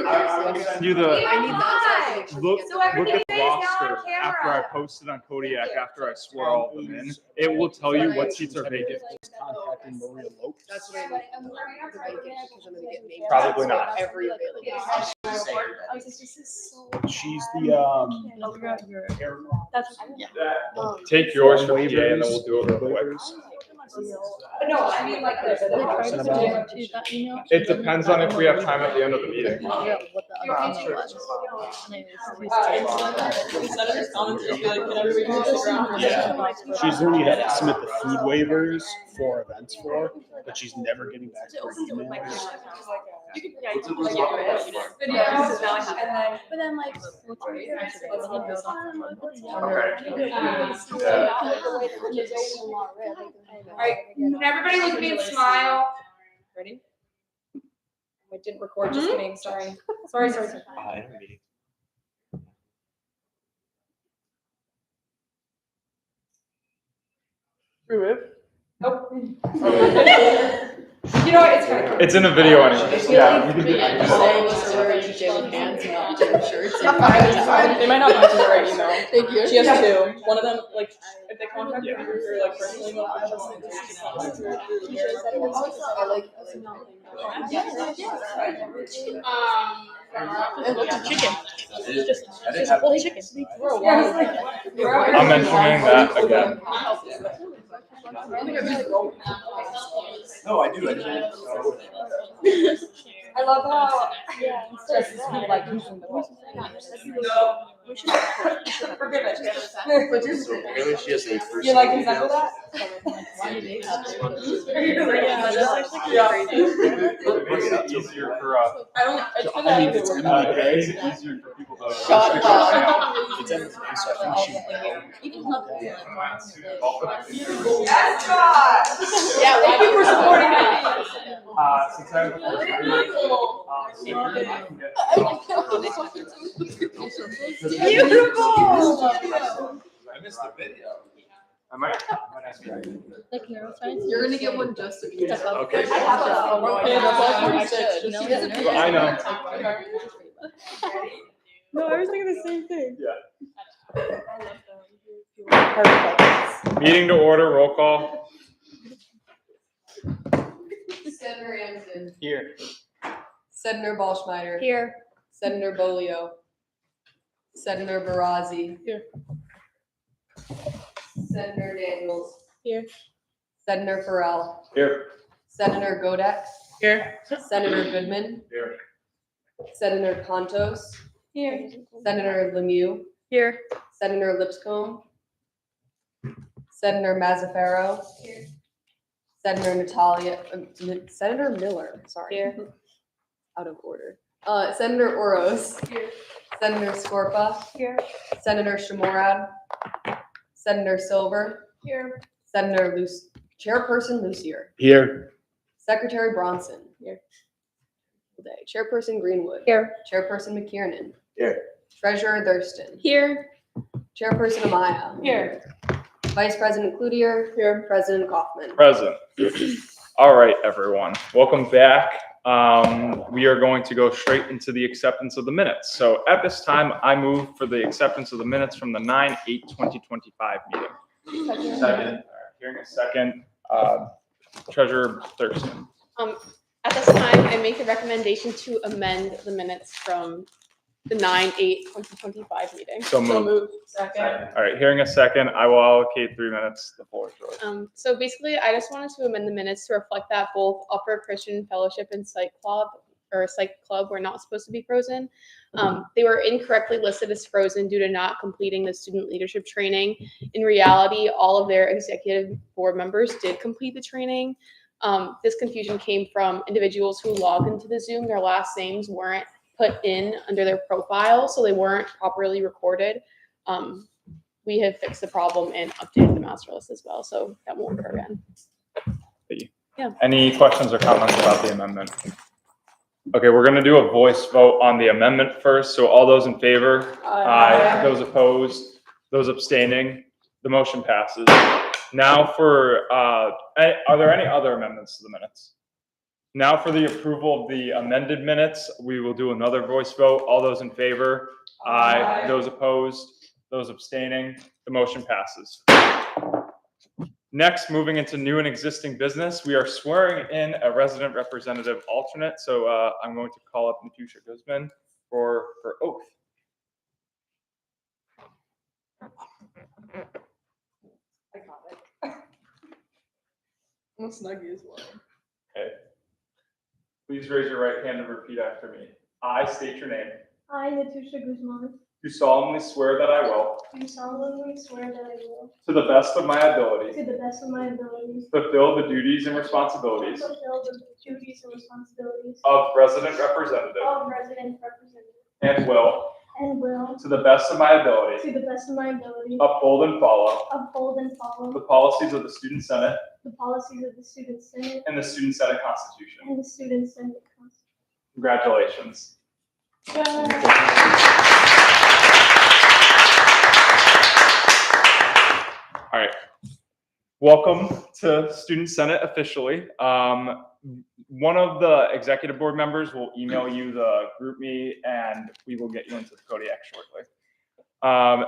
I'll send you the. I need that. Look So at everything the is now on roster after I camera. posted on Kodiak, after I swore all of them in. It will tell you what seats are vacant. Contacting Maria Lopes. That's what I need. Because I'm gonna get named. Probably not. Every available. She's the Take yours for PA and then we'll do it real quick. No, I mean like this. It depends on if we have time at the end of the meeting. she's the one you have to submit the food waivers for events for, but she's never getting back to her emails. But then like. Alright, everybody look at me and smile. Ready? I didn't record, just kidding, sorry. Sorry. Nope. You know what, it's kind of. It's in a video anyway. Yeah, we can do They might not have the right email. Thank you. She has two. One of them, like, if they contact you through her like personal email, chicken. Just a whole chicken. I'm mentioning that again. No, I do. I love how, just like using the word. Forgive it. Really, she has a first. You like exactly that? It's easier for I don't. It's for I mean, that. it's MLK. it's easier for people to. Shut up. It's MLK, so I think she will. Yes, God! Yeah, Thank you for supporting me. Since I have the first I missed the video. I might ask you. Like neuroscience? You're gonna get one just to be. Okay. I have a. I know. No, I was thinking the same thing. Meeting to order, roll call. Senator Anderson. Here. Senator Ballschmider. Here. Senator Bolio. Senator Barazzi. Here. Senator Daniels. Here. Senator Farrell. Here. Senator Godek. Here. Senator Goodman. Here. Senator Contos. Here. Senator Lemieux. Here. Senator Lipscomb. Senator Mazzaferro. Here. Senator Miller, sorry. Here. Out of order. Senator Oros. Here. Senator Scorpa. Here. Senator Shamorad. Senator Silver. Here. Senator Chairperson Lucier. Here. Secretary Bronson. Here. Chairperson Greenwood. Here. Chairperson McKiernan. Here. Treasurer Thurston. Here. Chairperson Amaya. Here. Vice President Cloutier. Here. President Kaufman. Present. All right, everyone. Welcome back. We are going to go straight into the acceptance of the minutes. So at this time, I move for the acceptance of the minutes from the 9/8/2025 meeting. Second. All right, hearing a second. Treasurer Thurston. At this time, I make a recommendation to amend the minutes from the 9/8/2025 meeting. So moved. Second. All right, hearing a second, I will allocate 3 minutes. The floor is yours. So basically, I just wanted to amend the minutes to reflect that both Upper Christian Fellowship and Psych Club were not supposed to be frozen. They were incorrectly listed as frozen due to not completing the student leadership training. In reality, all of their executive board members did complete the training. This confusion came from individuals who logged into the Zoom. Their last names weren't put in under their profile, so they weren't properly recorded. We have fixed the problem and updated the master list as well, so that won't occur again. Yeah. Any questions or comments about the amendment? Okay, we're going to do a voice vote on the amendment first. So all those in favor? Aye. Those opposed? Those abstaining? The motion passes. Now for, are there any other amendments to the minutes? Now for the approval of the amended minutes, we will do another voice vote. All those in favor? Aye. Those opposed? Those abstaining? The motion passes. Next, moving into new and existing business, we are swearing in a resident representative alternate. So I'm going to call up Natusha Guzman for oath. I got it. I'm snuggy as well. Okay. Please raise your right hand and repeat after me. I state your name. I, Natusha Guzman, Do solemnly swear that I will, do solemnly swear that I will, to the best of my ability, to the best of my abilities, fulfill the duties and responsibilities fulfill the duties and responsibilities of resident representative of resident representative, and will, and will, to the best of my ability, to the best of my ability, uphold and follow the follow policies of the Student Senate the policies of the Student Senate and the Student Senate Constitution. and the Student Senate Constitution. Congratulations. All right. Welcome to Student Senate officially. One of the executive board members will email you the group me and we will get you into the Kodiak shortly.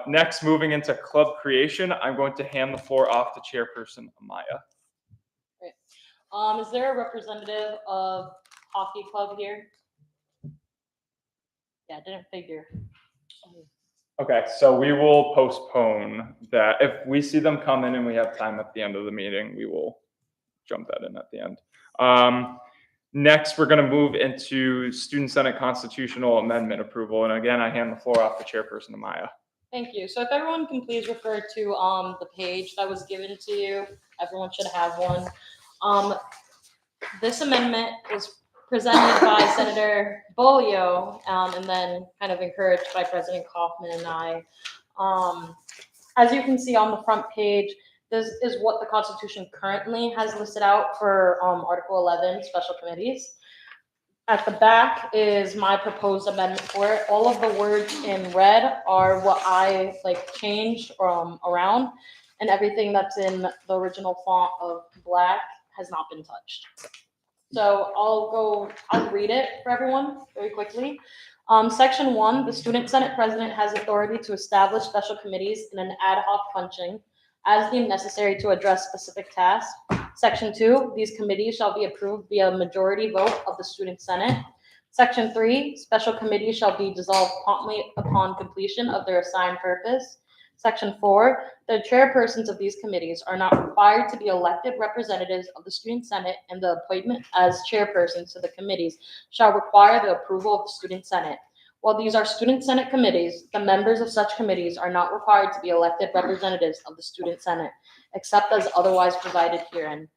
Next, moving into club creation, I'm going to hand the floor off to Chairperson Amaya. Is there a representative of hockey club here? Yeah, I didn't figure. Okay, so we will postpone that. If we see them come in and we have time at the end of the meeting, we will jump that in at the end. Next, we're going to move into Student Senate Constitutional Amendment approval. And again, I hand the floor off to Chairperson Amaya. Thank you. So if everyone can please refer to the page that was given to you, everyone should have one. This amendment was presented by Senator Bolio, and then kind of encouraged by President Kaufman and I. As you can see on the front page, this is what the Constitution currently has listed out for Article 11, special committees. At the back is my proposed amendment for it. All of the words in red are what I changed around, and everything that's in the original font of black has not been touched. So I'll read it for everyone very quickly. Section 1, the Student Senate President has authority to establish special committees in an ad hoc function as deemed necessary to address specific tasks. Section 2, these committees shall be approved via majority vote of the Student Senate. Section 3, special committees shall be dissolved promptly upon completion of their assigned purpose. Section 4, the chairpersons of these committees are not required to be elected representatives of the Student Senate, and the appointment as chairpersons to the committees shall require the approval of the Student Senate. While these are Student Senate committees, the members of such committees are not required to be elected representatives of the Student Senate, except as otherwise provided herein.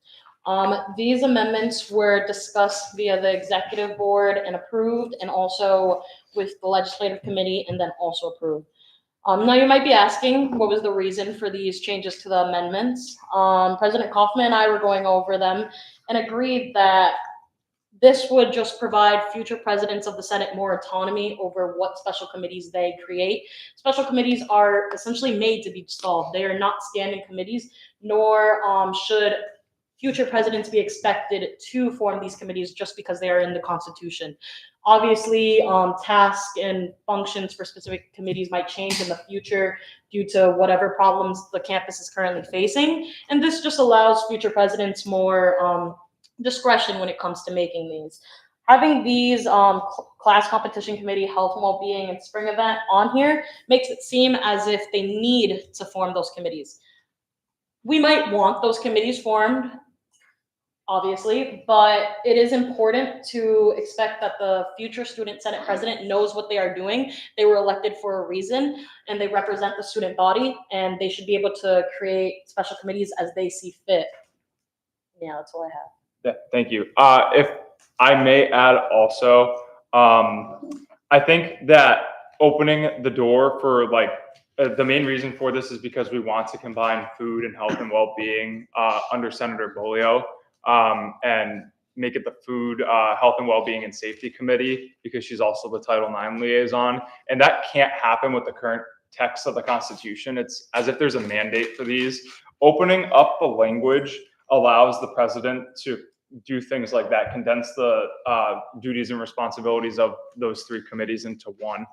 These amendments were discussed via the executive board and approved, and also with the legislative committee, and then also approved. Now you might be asking, what was the reason for these changes to the amendments? President Kaufman and I were going over them and agreed that this would just provide future presidents of the Senate more autonomy over what special committees they create. Special committees are essentially made to be dissolved. They are not standing committees, nor should future presidents be expected to form these committees just because they are in the Constitution. Obviously, tasks and functions for specific committees might change in the future due to whatever problems the campus is currently facing. And this just allows future presidents more discretion when it comes to making these. Having these class competition committee, health and well-being, and spring event on here makes it seem as if they need to form those committees. We might want those committees formed, obviously, but it is important to expect that the future Student Senate President knows what they are doing. They were elected for a reason, and they represent the student body, and they should be able to create special committees as they see fit. Yeah, that's all I have. Yeah, thank you. If I may add also, I think that opening the door for the main reason for this is because we want to combine food and health and well-being under Senator Bolio, and make it the Food, Health and Well-being and Safety Committee, because she's also the Title IX liaison. And that can't happen with the current text of the Constitution. It's as if there's a mandate for these. Opening up the language allows the president to do things like that, condense the duties and responsibilities of those three committees into one.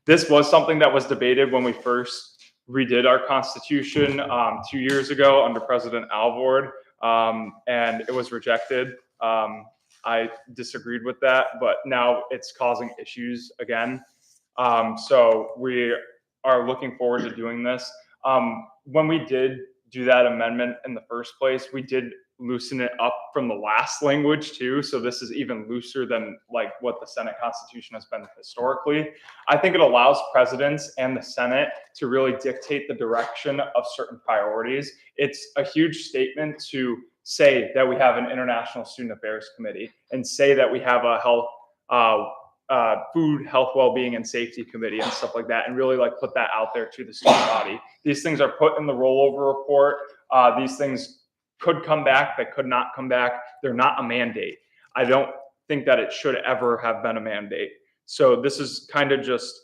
This was something that was debated when we first redid our constitution 2 years ago under President Alvord, and it was rejected. I disagreed with that, but now it's causing issues again. So we are looking forward to doing this. When we did do that amendment in the first place, we did loosen it up from the last language too. So this is even looser than like what the Senate Constitution has been historically. I think it allows presidents and the Senate to really dictate the direction of certain priorities. It's a huge statement to say that we have an International Student Affairs Committee and say that we have a food, health, well-being, and safety committee and stuff like that, and really like put that out there to the student body. These things are put in the rollover report. These things could come back, they could not come back. They're not a mandate. I don't think that it should ever have been a mandate. So this is kind of just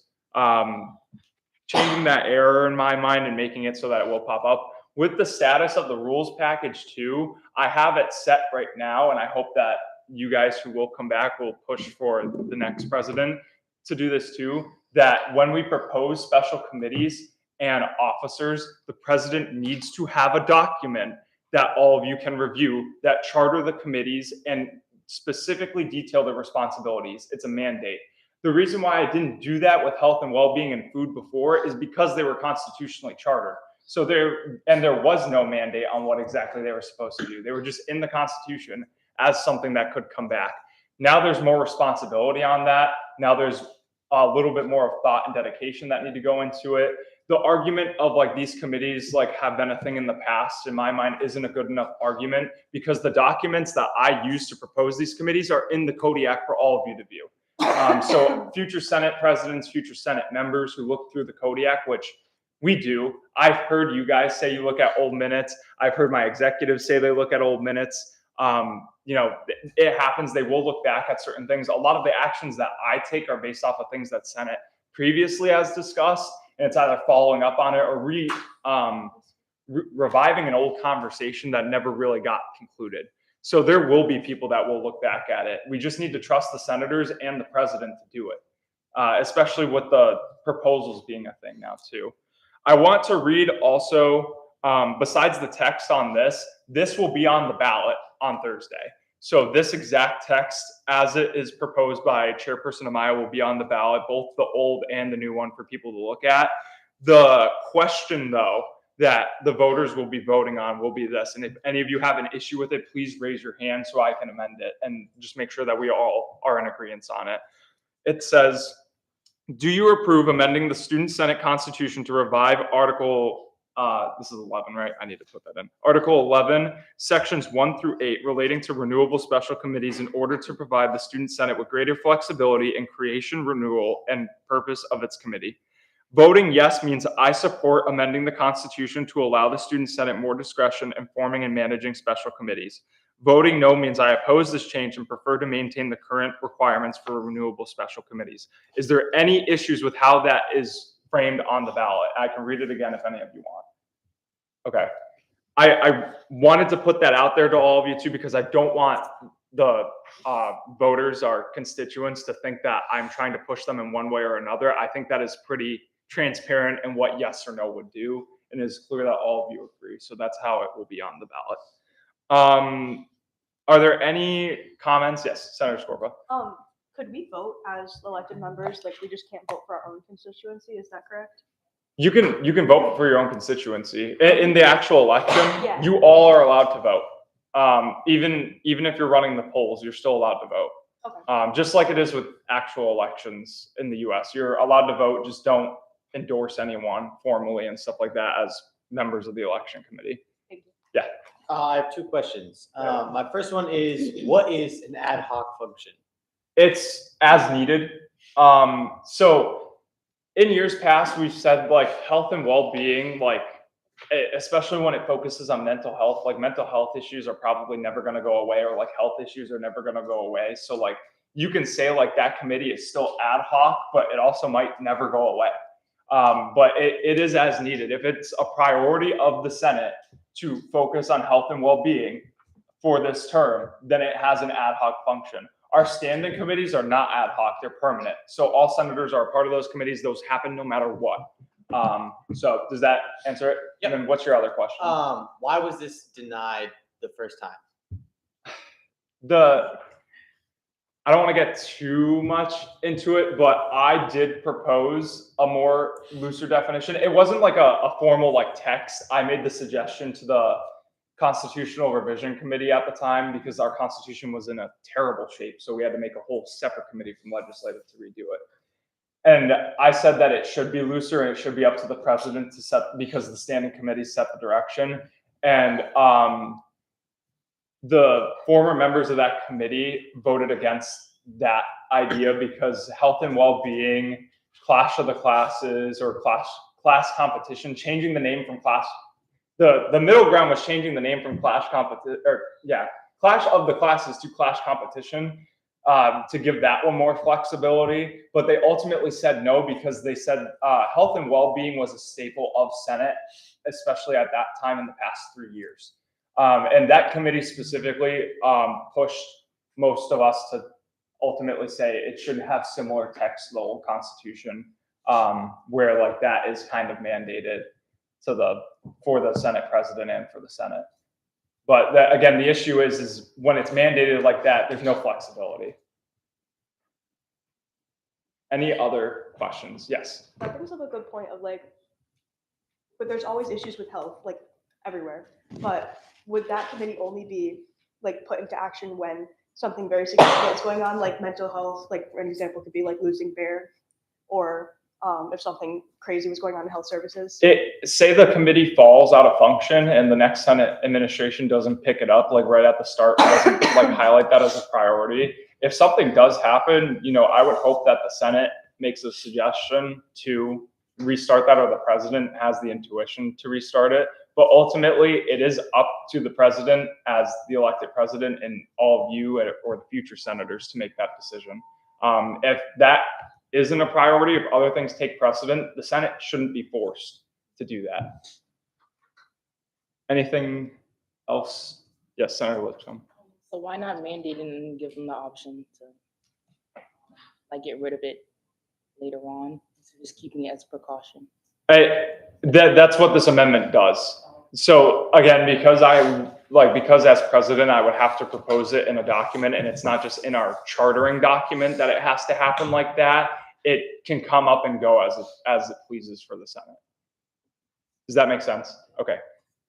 changing that error in my mind and making it so that it will pop up. With the status of the rules package too, I have it set right now, and I hope that you guys who will come back will push for the next president to do this too, that when we propose special committees and officers, the president needs to have a document that all of you can review that charter the committees and specifically detail their responsibilities. It's a mandate. The reason why I didn't do that with health and well-being and food before is because they were constitutionally chartered. So there was no mandate on what exactly they were supposed to do. They were just in the Constitution as something that could come back. Now there's more responsibility on that. Now there's a little bit more of thought and dedication that need to go into it. The argument of like these committees like have been a thing in the past, in my mind, isn't a good enough argument because the documents that I use to propose these committees are in the Kodiak for all of you to view. So future Senate presidents, future Senate members who look through the Kodiak, which we do. I've heard you guys say you look at old minutes. I've heard my executives say they look at old minutes. It happens. They will look back at certain things. A lot of the actions that I take are based off of things that Senate previously has discussed, and it's either following up on it or reviving an old conversation that never really got concluded. So there will be people that will look back at it. We just need to trust the senators and the president to do it, especially with the proposals being a thing now too. I want to read also, besides the text on this will be on the ballot on Thursday. So this exact text, as it is proposed by Chairperson Amaya, will be on the ballot, both the old and the new one for people to look at. The question, though, that the voters will be voting on will be this. And if any of you have an issue with it, please raise your hand so I can amend it and just make sure that we all are in agreement on it. It says, do you approve amending the Student Senate Constitution to revive Article, this is 11, right? I need to put that in. Article 11, sections 1 through 8 relating to renewable special committees in order to provide the Student Senate with greater flexibility in creation, renewal, and purpose of its committee. Voting yes means I support amending the Constitution to allow the Student Senate more discretion in forming and managing special committees. Voting no means I oppose this change and prefer to maintain the current requirements for renewable special committees. Is there any issues with how that is framed on the ballot? I can read it again if any of you want. Okay. I wanted to put that out there to all of you too, because I don't want the voters, our constituents, to think that I'm trying to push them in one way or another. I think that is pretty transparent in what yes or no would do, and it's clear that all of you agree. So that's how it will be on the ballot. Are there any comments? Yes, Senator Scorpa. Could we vote as elected members? Like we just can't vote for our own constituency, is that correct? You can vote for your own constituency. In the actual election, Yeah. you all are allowed to vote. Even if you're running the polls, you're still allowed to vote. Okay. Just like it is with actual elections in the US. You're allowed to vote, just don't endorse anyone formally and stuff like that as members of the election committee. Thank you. Yeah. I have two questions. My first one is, what is an ad hoc function? It's as needed. So in years past, we've said like health and well-being, like especially when it focuses on mental health, like mental health issues are probably never going to go away, or like health issues are never going to go away. So like you can say like that committee is still ad hoc, but it also might never go away. But it is as needed. If it's a priority of the Senate to focus on health and well-being, for this term, then it has an ad hoc function. Our standing committees are not ad hoc, they're permanent. So all senators are a part of those committees. Those happen no matter what. So does that answer it? Yep. And then what's your other question? Why was this denied the first time? I don't want to get too much into it, but I did propose a more looser definition. It wasn't like a formal like text. I made the suggestion to the Constitutional Revision Committee at the time because our Constitution was in a terrible shape. So we had to make a whole separate committee from legislative to redo it. And I said that it should be looser and it should be up to the president to set, because the standing committees set the direction. And the former members of that committee voted against that idea because health and well-being, clash of the classes, or class competition, changing the name from class. The middle ground was changing the name from clash of the classes to clash competition, to give that one more flexibility. But they ultimately said no because they said health and well-being was a staple of Senate, especially at that time in the past 3 years. And that committee specifically pushed most of us to ultimately say it should have similar text to the old Constitution, where like that is kind of mandated for the Senate president and for the Senate. But again, the issue is when it's mandated like that, there's no flexibility. Any other questions? Yes. That brings up a good point of like, but there's always issues with health, like everywhere. But would that committee only be like put into action when something very significant is going on, like mental health? Like an example could be like losing Bear, or if something crazy was going on in health services. Say the committee falls out of function and the next Senate administration doesn't pick it up, like right at the start, doesn't like highlight that as a priority. If something does happen, I would hope that the Senate makes a suggestion to restart that, or the president has the intuition to restart it. But ultimately, it is up to the president as the elected president and all of you or the future senators to make that decision. If that isn't a priority, if other things take precedent, the Senate shouldn't be forced to do that. Anything else? Yes, Senator Lipscomb. So why not mandate it and give them the option to like get rid of it later on? So just keeping it as a precaution. That's what this amendment does. So again, because as president, I would have to propose it in a document, and it's not just in our chartering document that it has to happen like that. It can come up and go as it pleases for the Senate. Does that make sense? Okay.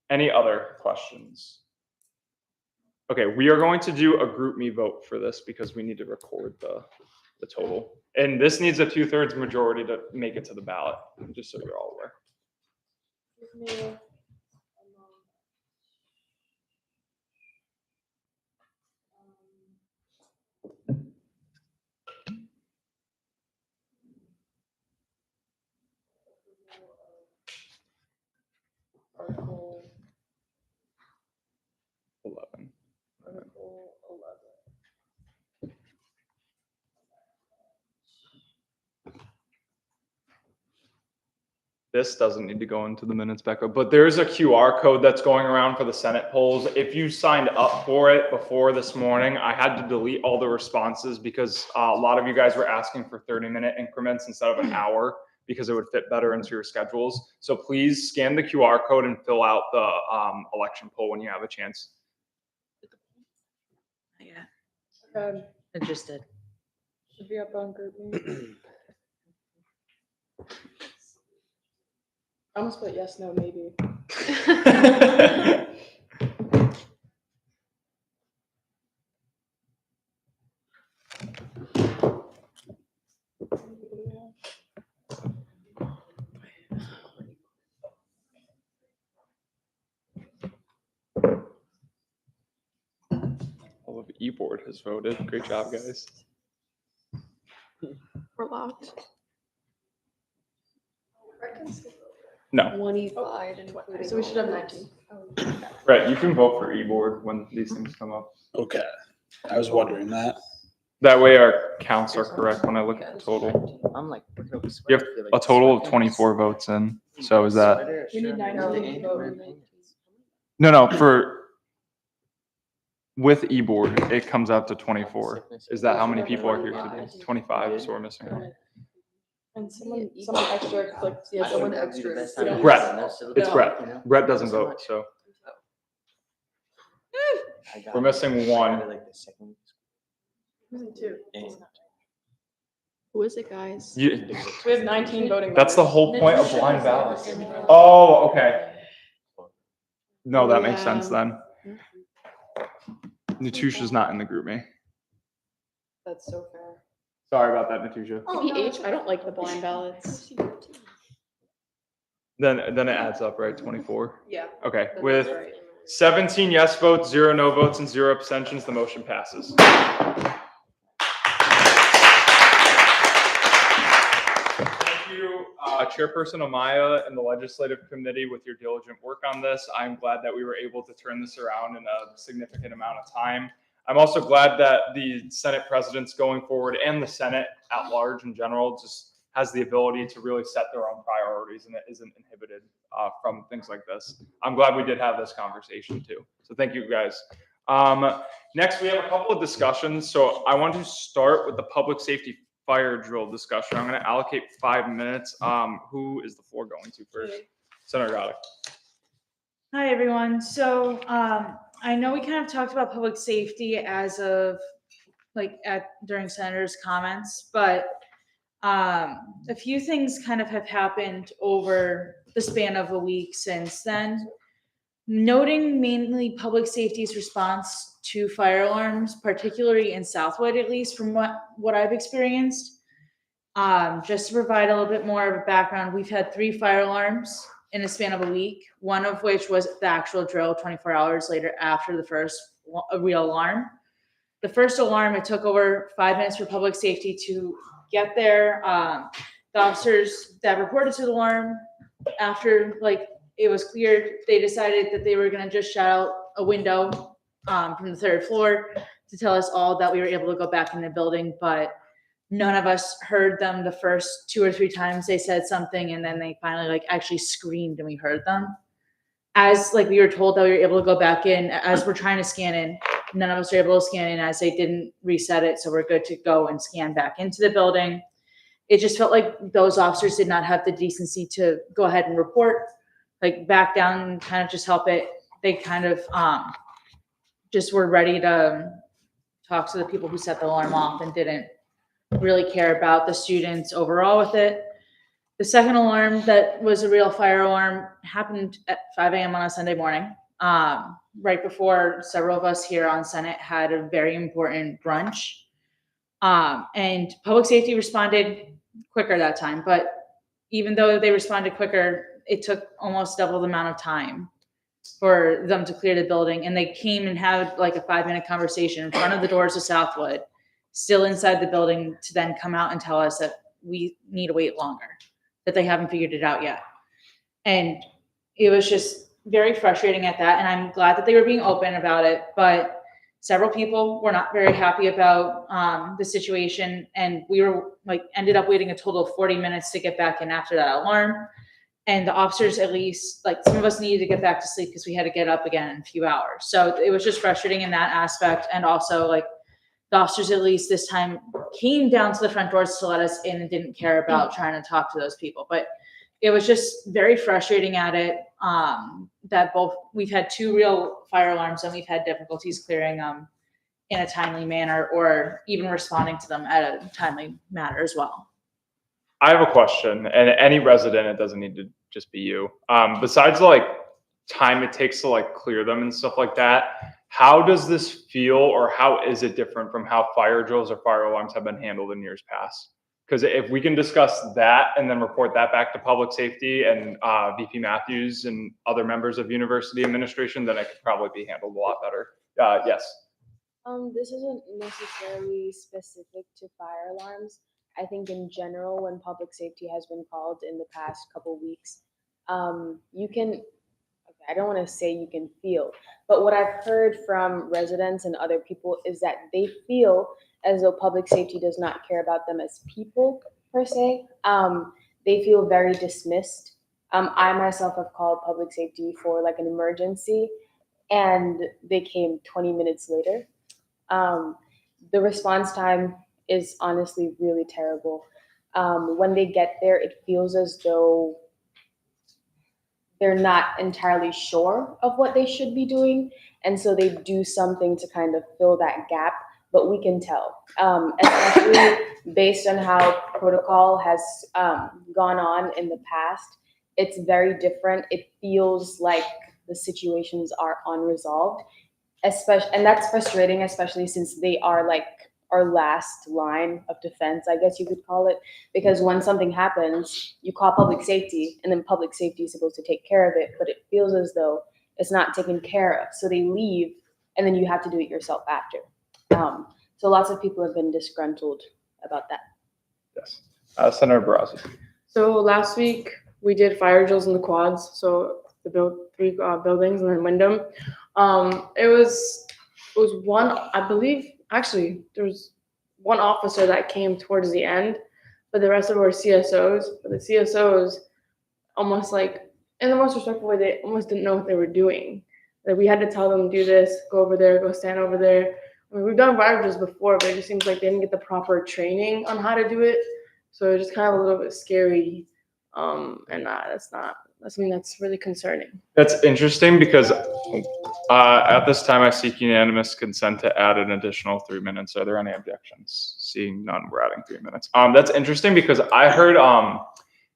Any other questions? Okay, we are going to do a group me vote for this because we need to record the total. And this needs a 2/3 majority to make it to the ballot, just so you're all aware. Article 11. Article 11. This doesn't need to go into the minutes back up, but there's a QR code that's going around for the Senate polls. If you signed up for it before this morning, I had to delete all the responses because a lot of you guys were asking for 30-minute increments instead of an hour because it would fit better into your schedules. So please scan the QR code and fill out the election poll when you have a chance. Yeah. Interested. Should be up on group meeting. I almost put yes, no, maybe. All of E-Board has voted. Great job, guys. We're locked. No, 25 including. So we should have 19. Brett, you can vote for E-Board when these things come up. Okay, I was wondering that. That way our counts are correct when I look at the total. I'm like, You have a total of 24 votes in. So is that? We need 19 to vote. No, for With e-board, it comes out to 24. Is that how many people are here today? 25, so we're missing one. And someone extra clicked. I Someone shouldn't have you the extra. best time. Brett. in this, so It's no, Brett. you know? Brett doesn't Thank you so vote, much. so I got we're it. missing I got one. it like the second week. Two. And Who is it, guys? You, We have 19 voting. that's the members. whole point of blind ballots. Oh, okay. No, that makes sense then. Natusha's not in the group me. That's so fair. Sorry about that, Natusha. PH, I don't like the blind ballots. Then it adds up, right? 24. Yeah. Okay, that's with right. 17 yes votes, 0 no votes, and 0 abstentions, the motion passes. Thank you, Chairperson Amaya and the Legislative Committee with your diligent work on this. I'm glad that we were able to turn this around in a significant amount of time. I'm also glad that the Senate presidents going forward and the Senate at large in general just has the ability to really set their own priorities and it isn't inhibited from things like this. I'm glad we did have this conversation too. So thank you guys. Next, we have a couple of discussions. So I want to start with the public safety fire drill discussion. I'm going to allocate 5 minutes. Who is the floor going to first? Senator Goddard. Hi, everyone. So I know we kind of talked about public safety as of during Senator's comments, but a few things kind of have happened over the span of a week since then. Noting mainly public safety's response to fire alarms, particularly in Southwood, at least from what I've experienced. Just to provide a little bit more of a background, we've had 3 fire alarms in a span of a week, one of which was the actual drill 24 hours later after the first real alarm. The first alarm, it took over 5 minutes for public safety to get there. The officers that reported to the alarm, after it was cleared, they decided that they were going to just shout out a window from the 3rd floor to tell us all that we were able to go back in the building, but none of us heard them the first 2 or 3 times they said something, and then they finally actually screamed and we heard them. As we were told that we were able to go back in, as we're trying to scan in, none of us were able to scan in as they didn't reset it, so we're good to go and scan back into the building. It just felt like those officers did not have the decency to go ahead and report, back down and kind of just help it. They kind of just were ready to talk to the people who set the alarm off and didn't really care about the students overall with it. The second alarm that was a real fire alarm happened at 5 a.m. on a Sunday morning, right before several of us here on Senate had a very important brunch. And public safety responded quicker that time, but even though they responded quicker, it took almost double the amount of time for them to clear the building. And they came and had a 5-minute conversation in front of the doors of Southwood, still inside the building, to then come out and tell us that we need to wait longer, that they haven't figured it out yet. And it was just very frustrating at that. And I'm glad that they were being open about it, but several people were not very happy about the situation. And we were ended up waiting a total of 40 minutes to get back in after that alarm. And the officers, at least, some of us needed to get back to sleep because we had to get up again in a few hours. So it was just frustrating in that aspect. And also the officers, at least this time, came down to the front doors to let us in and didn't care about trying to talk to those people. But it was just very frustrating at it that we've had 2 real fire alarms and we've had difficulties clearing them in a timely manner or even responding to them at a timely manner as well. I have a question, and any resident, it doesn't need to just be you. Besides time it takes to clear them and stuff like that, how does this feel, or how is it different from how fire drills or fire alarms have been handled in years past? Because if we can discuss that and then report that back to public safety and VP Matthews and other members of university administration, then it could probably be handled a lot better. Yes. This isn't necessarily specific to fire alarms. I think in general, when public safety has been called in the past couple weeks, you can, I don't want to say you can feel, but what I've heard from residents and other people is that they feel as though public safety does not care about them as people per se. They feel very dismissed. I myself have called public safety for an emergency, and they came 20 minutes later. The response time is honestly really terrible. When they get there, it feels as though they're not entirely sure of what they should be doing. And so they do something to kind of fill that gap, but we can tell, especially based on how protocol has gone on in the past. It's very different. It feels like the situations are unresolved, especially, and that's frustrating, especially since they are like our last line of defense, I guess you could call it, because when something happens, you call public safety, and then public safety is supposed to take care of it, but it feels as though it's not taken care of. So they leave, and then you have to do it yourself after. So lots of people have been disgruntled about that. Yes. Senator Barraza. So last week we did fire drills in the quads, so the three buildings and then Wyndham. It was one, I believe, actually there was one officer that came towards the end, but the rest of them were CSOs. But the CSOs, almost like in the most respectful way, they almost didn't know what they were doing. Like we had to tell them, do this, go over there, go stand over there. I mean, we've done fire drills before, but it just seems like they didn't get the proper training on how to do it. So it's just kind of a little bit scary, and that's something that's really concerning. That's interesting because at this time I seek unanimous consent to add an additional 3 minutes. Are there any objections? Seeing none, we're adding 3 minutes. That's interesting because I heard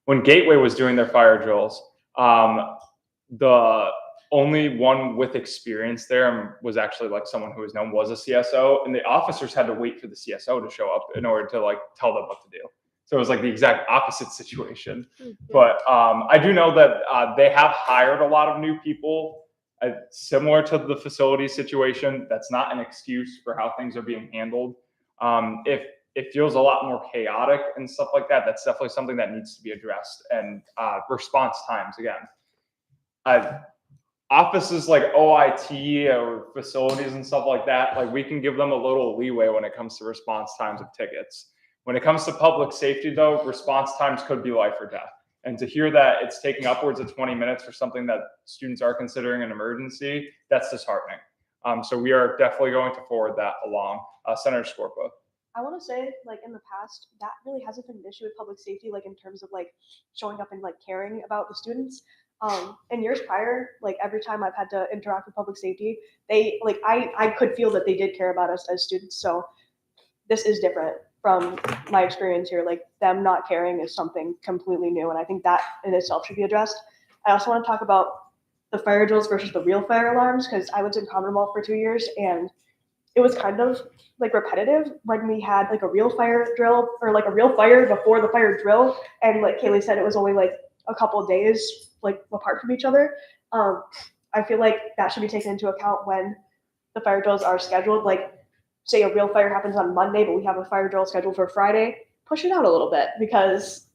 when Gateway was doing their fire drills, the only one with experience there was actually like someone who was known was a CSO, and the officers had to wait for the CSO to show up in order to like tell them what to do. So it was like the exact opposite situation. But I do know that they have hired a lot of new people, similar to the facility situation. That's not an excuse for how things are being handled. If it feels a lot more chaotic and stuff like that, that's definitely something that needs to be addressed. And response times, again. Offices like OIT or facilities and stuff like that, like we can give them a little leeway when it comes to response times of tickets. When it comes to public safety, though, response times could be life or death. And to hear that it's taking upwards of 20 minutes for something that students are considering an emergency, that's disheartening. So we are definitely going to forward that along. Senator Scorpa. I want to say, like in the past, that really hasn't been an issue with public safety, like in terms of like showing up and like caring about the students. In years prior, like every time I've had to interact with public safety, they like I could feel that they did care about us as students. So this is different from my experience here. Like them not caring is something completely new, and I think that in itself should be addressed. I also want to talk about the fire drills versus the real fire alarms, because I was in Commonwealth for 2 years, and it was kind of like repetitive when we had like a real fire drill or like a real fire before the fire drill, and like Kaylee said, it was only like a couple of days like apart from each other. I feel like that should be taken into account when the fire drills are scheduled. Like say a real fire happens on Monday, but we have a fire drill scheduled for Friday, push it out a little bit, because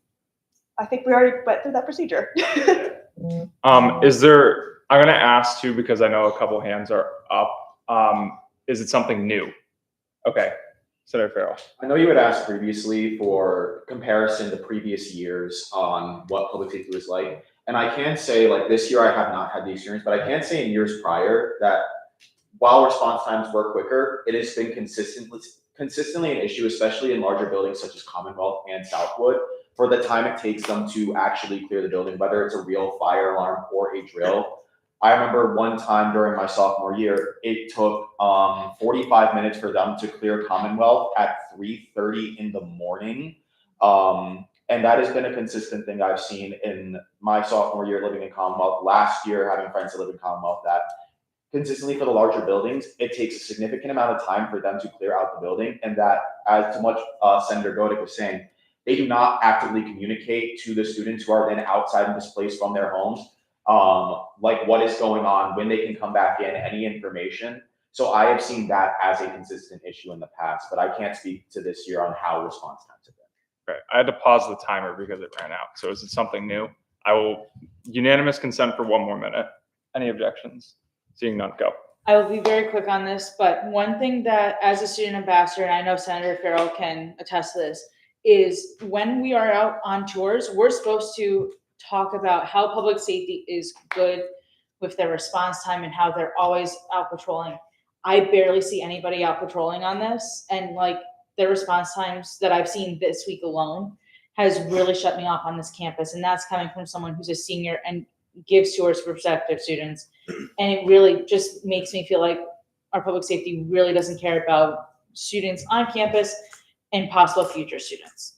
I think we already went through that procedure. I'm going to ask too, because I know a couple hands are up. Is it something new? Okay. Senator Farrell. I know you had asked previously for comparison to previous years on what public safety was like. And I can say, like this year, I have not had the experience, but I can say in years prior that while response times were quicker, it has been consistently an issue, especially in larger buildings such as Commonwealth and Southwood, for the time it takes them to actually clear the building, whether it's a real fire alarm or a drill. I remember one time during my sophomore year, it took 45 minutes for them to clear Commonwealth at 3:30 in the morning. And that has been a consistent thing I've seen in my sophomore year living in Commonwealth. Last year, having friends that live in Commonwealth, that consistently for the larger buildings, it takes a significant amount of time for them to clear out the building. And that, as to much Senator Godick was saying, they do not actively communicate to the students who are then outside and displaced from their homes, like what is going on, when they can come back in, any information. So I have seen that as a consistent issue in the past, but I can't speak to this year on how response times have been. Right. I had to pause the timer because it ran out. So is it something new? I will unanimous consent for 1 more minute. Any objections? Seeing none, go. I will be very quick on this, but one thing that as a student ambassador, and I know Senator Farrell can attest to this, is when we are out on tours, we're supposed to talk about how public safety is good with their response time and how they're always out patrolling. I barely see anybody out patrolling on this, and like their response times that I've seen this week alone has really shut me off on this campus, and that's coming from someone who's a senior and gives tours for prospective students. And it really just makes me feel like our public safety really doesn't care about students on campus and possible future students.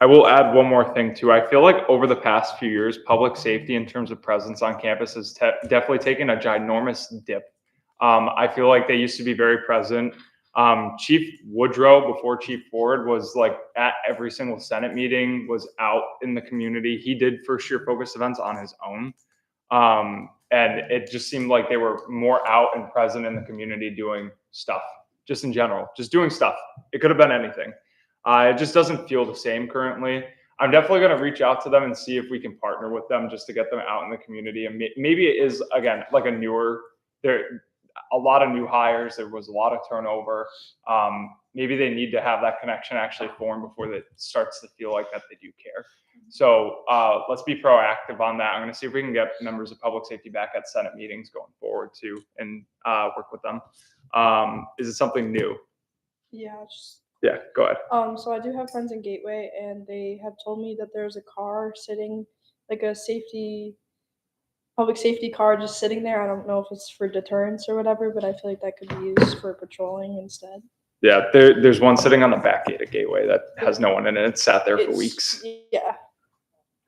I will add one more thing too. I feel like over the past few years, public safety in terms of presence on campus has definitely taken a ginormous dip. I feel like they used to be very present. Chief Woodrow, before Chief Ford, was like at every single Senate meeting, was out in the community. He did first year focused events on his own. And it just seemed like they were more out and present in the community doing stuff, just in general, just doing stuff. It could have been anything. It just doesn't feel the same currently. I'm definitely going to reach out to them and see if we can partner with them just to get them out in the community. And maybe it is, again, like a newer, there, a lot of new hires. There was a lot of turnover. Maybe they need to have that connection actually form before it starts to feel like that they do care. So let's be proactive on that. I'm going to see if we can get members of public safety back at Senate meetings going forward too, and work with them. Is it something new? Yeah. Yeah, go ahead. So I do have friends in Gateway, and they have told me that there's a car sitting, like a public safety car just sitting there. I don't know if it's for deterrence or whatever, but I feel like that could be used for patrolling instead. Yeah, there's one sitting on the back gate of Gateway that has no one in it. It sat there for weeks. Yeah.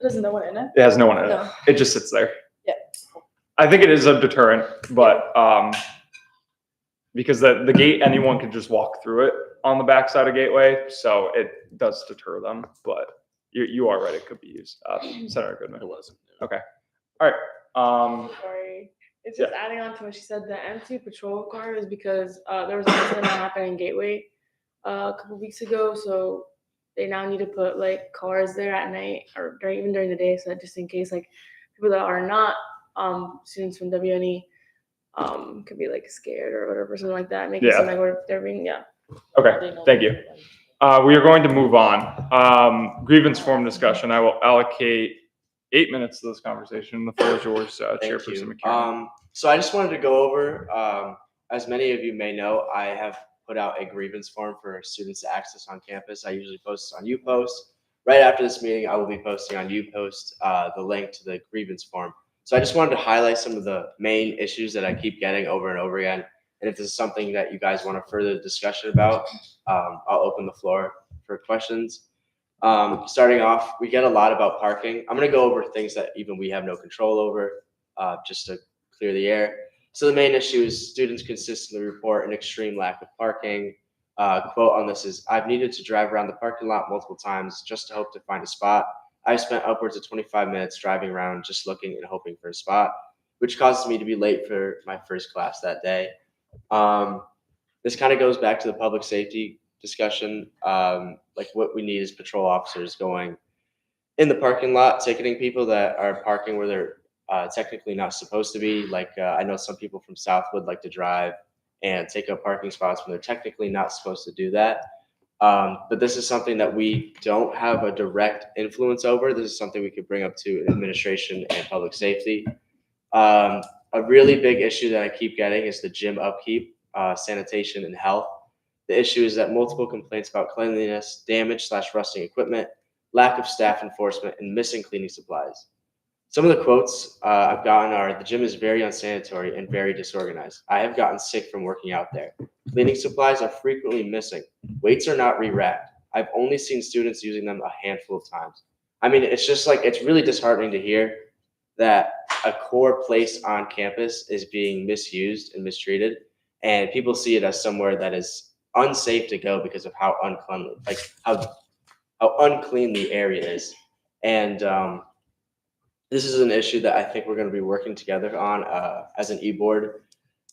There's no one in it? It has no one in No. it. It just sits there. Yeah. I think it is a deterrent, but because the gate, anyone could just walk through it on the backside of Gateway, so it does deter them. But you are right; it could be used. Senator Goodman. It wasn't. Okay. All right. Sorry. It's just adding on to what she said. The M2 patrol car is because there was an incident that happened in Gateway a couple weeks ago. So they now need to put like cars there at night or even during the day, so that just in case like people that are not students from WNE could be like scared or whatever, something like that. Make it seem like they're being Okay. Thank you. We are going to move on. Grievance form discussion. I will allocate 8 minutes to this conversation. The floor is yours, Chairperson McCarron. So I just wanted to go over, as many of you may know, I have put out a grievance form for students to access on campus. I usually post it on UPost. Right after this meeting, I will be posting on UPost the link to the grievance form. So I just wanted to highlight some of the main issues that I keep getting over and over again. And if this is something that you guys want a further discussion about, I'll open the floor for questions. Starting off, we get a lot about parking. I'm going to go over things that even we have no control over, just to clear the air. So the main issue is students consistently report an extreme lack of parking. Quote on this is, I've needed to drive around the parking lot multiple times just to hope to find a spot. I've spent upwards of 25 minutes driving around just looking and hoping for a spot, which causes me to be late for my first class that day. This kind of goes back to the public safety discussion. Like what we need is patrol officers going in the parking lot, ticketing people that are parking where they're technically not supposed to be. Like I know some people from Southwood like to drive and take up parking spots when they're technically not supposed to do that. But this is something that we don't have a direct influence over. This is something we could bring up to administration and public safety. A really big issue that I keep getting is the gym upkeep, sanitation, and health. The issue is that multiple complaints about cleanliness, damaged/rusting equipment, lack of staff enforcement, and missing cleaning supplies. Some of the quotes I've gotten are, the gym is very unsanitary and very disorganized. I have gotten sick from working out there. Cleaning supplies are frequently missing. Weights are not re-racked. I've only seen students using them a handful of times. I mean, it's just like, it's really disheartening to hear that a core place on campus is being misused and mistreated, and people see it as somewhere that is unsafe to go because of how unclean, like how unclean the area is. And this is an issue that I think we're going to be working together on as an e-board,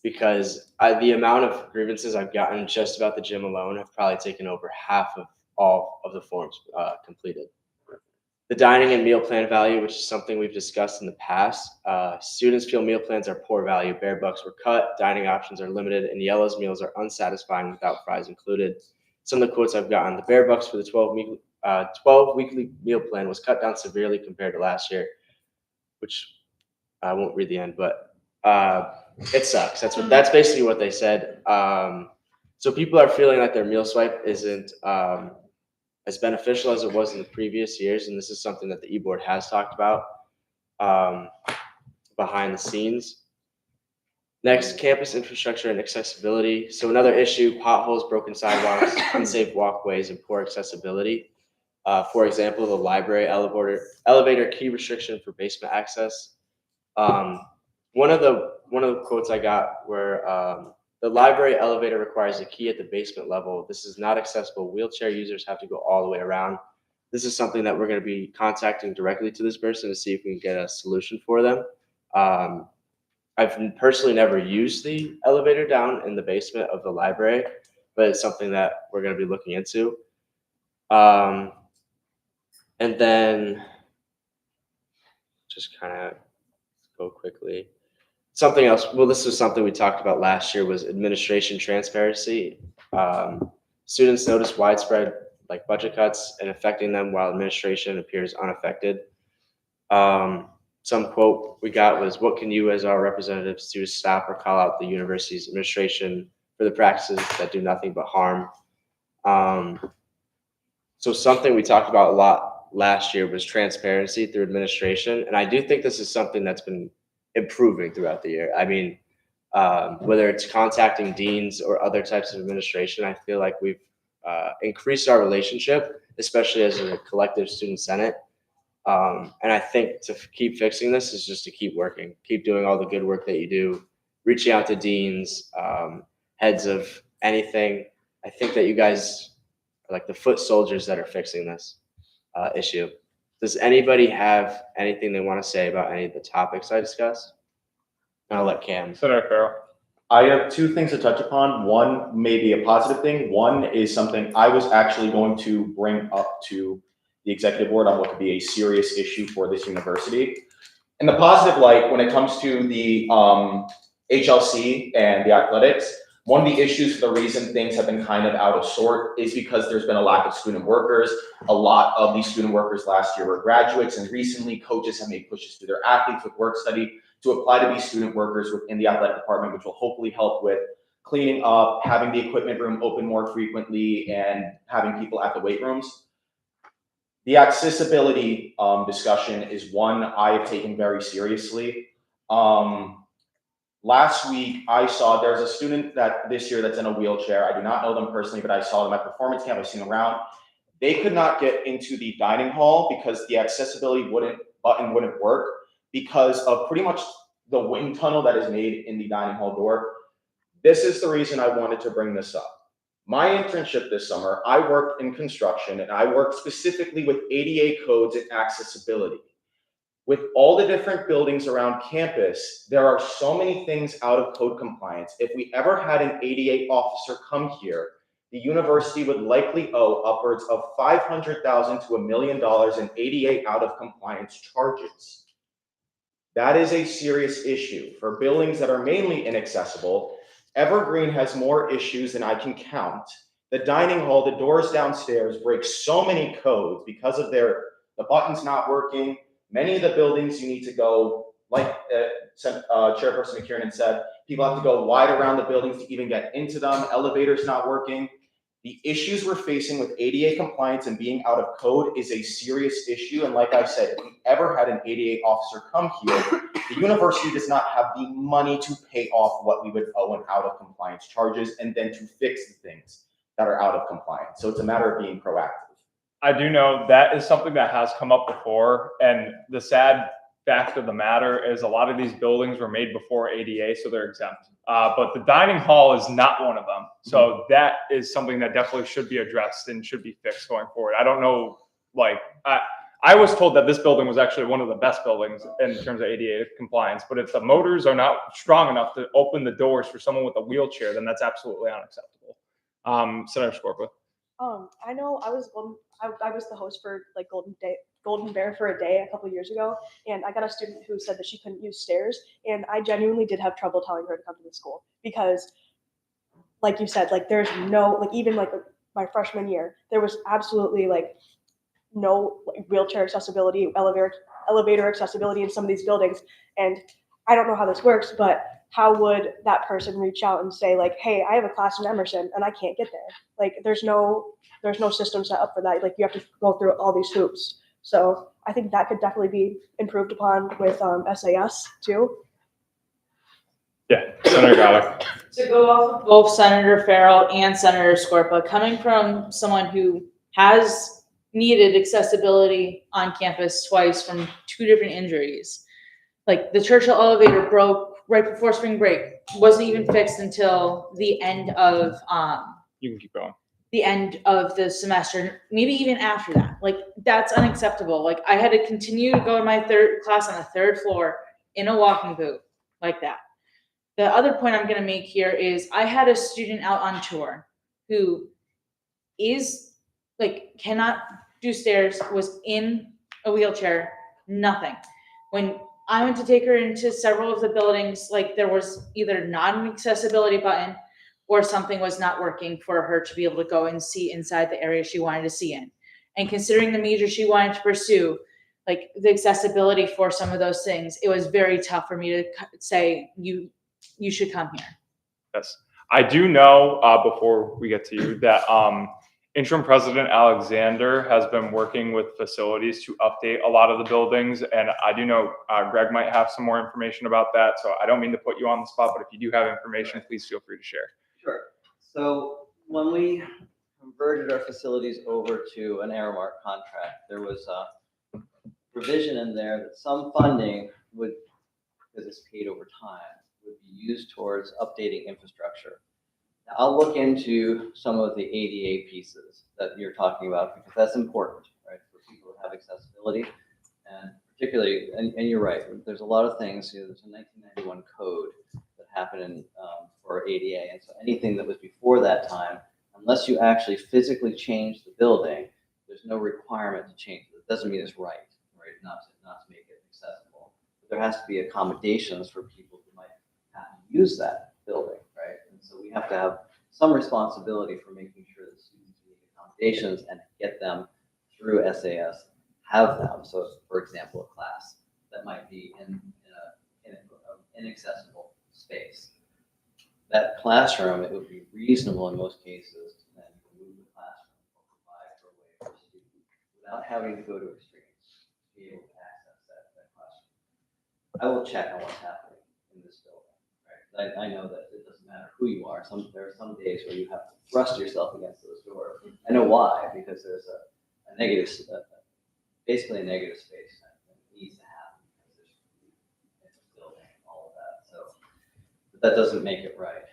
because the amount of grievances I've gotten just about the gym alone have probably taken over half of all of the forms completed. The dining and meal plan value, which is something we've discussed in the past. Students feel meal plans are poor value. Bear bucks were cut, dining options are limited, and Yellow's meals are unsatisfying without fries included. Some of the quotes I've gotten, the bear bucks for the 12 weekly meal plan was cut down severely compared to last year, which I won't read the end, but it sucks. That's basically what they said. So people are feeling like their meal swipe isn't as beneficial as it was in the previous years, and this is something that the e-board has talked about behind the scenes. Next, campus infrastructure and accessibility. So another issue: potholes, broken sidewalks, unsafe walkways, and poor accessibility. For example, the library elevator key restriction for basement access. One of the quotes I got were the library elevator requires a key at the basement level. This is not accessible. Wheelchair users have to go all the way around. This is something that we're going to be contacting directly to this person to see if we can get a solution for them. I've personally never used the elevator down in the basement of the library, but it's something that we're going to be looking into. And then just kind of go quickly. Something else, well, this was something we talked about last year, was administration transparency. Students notice widespread budget cuts and affecting them while administration appears unaffected. Some quote we got was, "What can you as our representatives do to stop or call out the university's administration for the practices that do nothing but harm?" So something we talked about a lot last year was transparency through administration. And I do think this is something that's been improving throughout the year. I mean, whether it's contacting deans or other types of administration, I feel like we've increased our relationship, especially as a collective student senate. And I think to keep fixing this is just to keep working, keep doing all the good work that you do, reaching out to deans, heads of anything. I think that you guys are like the foot soldiers that are fixing this issue. Does anybody have anything they want to say about any of the topics I discussed? I'll let Cam. Senator Farrell. I have two things to touch upon. One may be a positive thing. One is something I was actually going to bring up to the executive board on what could be a serious issue for this university. In the positive light, when it comes to the HLC and the athletics, one of the issues for the reason things have been kind of out of sort is because there's been a lack of student workers. A lot of these student workers last year were graduates, and recently coaches have made pushes to their athletes with work study to apply to be student workers within the athletic department, which will hopefully help with cleaning up, having the equipment room open more frequently, and having people at the weight rooms. The accessibility discussion is one I have taken very seriously. Last week, I saw there's a student that this year that's in a wheelchair. I do not know them personally, but I saw them at performance camp. I've seen them around. They could not get into the dining hall because the accessibility button wouldn't work because of pretty much the wind tunnel that is made in the dining hall door. This is the reason I wanted to bring this up. My internship this summer, I worked in construction, and I worked specifically with ADA codes and accessibility. With all the different buildings around campus, there are so many things out of code compliance. If we ever had an ADA officer come here, the university would likely owe upwards of $500,000 to $1 million in ADA out of compliance charges. That is a serious issue for buildings that are mainly inaccessible. Evergreen has more issues than I can count. The dining hall, the doors downstairs break so many codes because of the buttons not working. Many of the buildings you need to go, like Chairperson McKiernan said, people have to go wide around the buildings to even get into them. Elevators not working. The issues we're facing with ADA compliance and being out of code is a serious issue. And like I said, if we ever had an ADA officer come here, the university does not have the money to pay off what we would owe in out of compliance charges and then to fix the things that are out of compliance. So it's a matter of being proactive. I do know that is something that has come up before, and the sad fact of the matter is a lot of these buildings were made before ADA, so they're exempt. But the dining hall is not one of them. So that is something that definitely should be addressed and should be fixed going forward. I don't know, I was told that this building was actually one of the best buildings in terms of ADA compliance, but if the motors are not strong enough to open the doors for someone with a wheelchair, then that's absolutely unacceptable. Senator Scorpa. I know I was the host for Golden Bear for a day a couple years ago, and I got a student who said that she couldn't use stairs, and I genuinely did have trouble telling her to come to the school because, like you said, there's no even my freshman year, there was absolutely no wheelchair accessibility, elevator accessibility in some of these buildings. And I don't know how this works, but how would that person reach out and say like, hey, I have a class in Emerson and I can't get there? Like, there's no system set up for that. Like, you have to go through all these hoops. So I think that could definitely be improved upon with SAS too. Yeah, Senator Goddard. To go off of both Senator Farrell and Senator Scorpa, coming from someone who has needed accessibility on campus twice from 2 different injuries. Like the Churchill elevator broke right before spring break, wasn't even fixed until the end of You can keep going. the end of the semester, maybe even after that. Like, that's unacceptable. Like, I had to continue to go to my third class on the 3rd floor in a walking boot like that. The other point I'm going to make here is I had a student out on tour who is like cannot do stairs, was in a wheelchair, nothing. When I went to take her into several of the buildings, like there was either not an accessibility button or something was not working for her to be able to go and see inside the area she wanted to see in. And considering the major she wanted to pursue, like the accessibility for some of those things, it was very tough for me to say, you should come here. Yes. I do know, before we get to you, that Interim President Alexander has been working with facilities to update a lot of the buildings. And I do know Greg might have some more information about that. So I don't mean to put you on the spot, but if you do have information, please feel free to share. Sure. So when we converted our facilities over to an Aramark contract, there was a provision in there that some funding would, because it's paid over time, would be used towards updating infrastructure. Now, I'll look into some of the ADA pieces that you're talking about because that's important, right, for people who have accessibility. And particularly, and you're right, there's a lot of things, there's a 1991 code that happened for ADA. And so anything that was before that time, unless you actually physically change the building, there's no requirement to change it. It doesn't mean it's right, not to make it accessible. But there has to be accommodations for people who might have to use that building, right? And so we have to have some responsibility for making sure that students make accommodations and get them through SAS, have them. So, for example, a class that might be in an inaccessible space. That classroom, it would be reasonable in most cases to then move the classroom or provide for a way for a student without having to go to extremes to be able to access that classroom. I will check on what's happening in this building. Right? I know that it doesn't matter who you are. There are some days where you have to thrust yourself against those doors. I know why, because there's a negative, basically a negative space that needs to happen because there's building and all of that. So, but that doesn't make it right.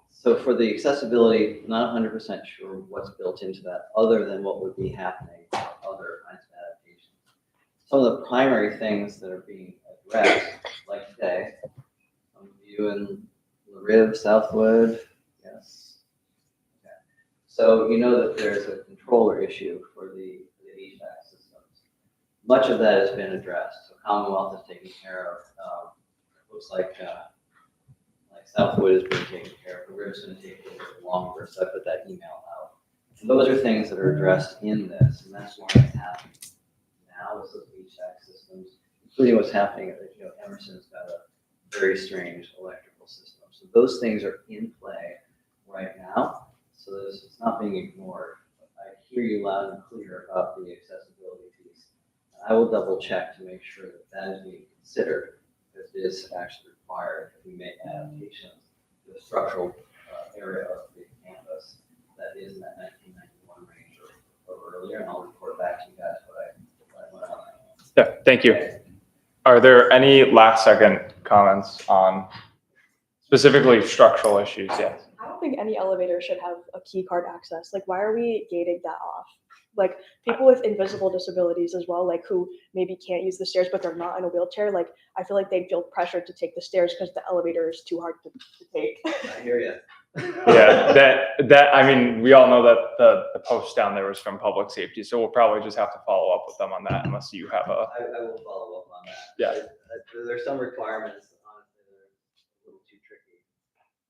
So for the accessibility, not 100% sure what's built into that other than what would be happening with other kinds of adaptations. Some of the primary things that are being addressed, like today, some of you in LaRive, Southwood, yes. Okay. So you know that there's a controller issue for the HVAC systems. Much of that has been addressed. So Commonwealth is taking care of. Looks like Southwood is being taken care of. LaRive's going to take a little bit longer, so I put that email out. And those are things that are addressed in this, and that's why it's happening now with those HVAC systems, including what's happening. Emerson's got a very strange electrical system. So those things are in play right now. So it's not being ignored. I hear you loud and clear about the accessibility piece. I will double check to make sure that that is being considered, because it is actually required if we make adaptations to the structural area of the campus that is in that 1991 range or earlier, and I'll report back to you guys what I went on. Yeah, thank you. Are there any last second comments on specifically structural issues? Yes. I don't think any elevator should have a key card access. Like, why are we gating that off? Like, people with invisible disabilities as well, like who maybe can't use the stairs, but they're not in a wheelchair. Like, I feel like they feel pressured to take the stairs because the elevator is too hard to take. I hear you. Yeah, that I mean, we all know that the post down there was from public safety, so we'll probably just have to follow up with them on that unless you have a. I will follow up on that. Yeah. There's some requirements, honestly, that are a little too tricky.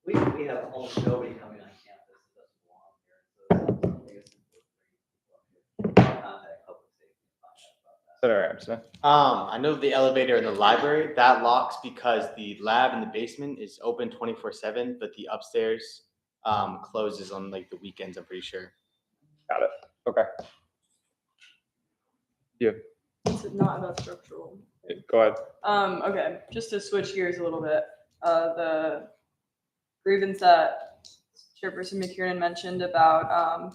We have almost nobody coming on campus that doesn't belong here. So it's something that's important for people up here. I'll contact public safety and find out about that. Senator Anderson. I know the elevator in the library, that locks because the lab in the basement is open 24/7, but the upstairs closes on like the weekends, I'm pretty sure. Got it. Okay. You. It's not about structural. Go ahead. Okay, just to switch gears a little bit, the grievance that Chairperson McKiernan mentioned about,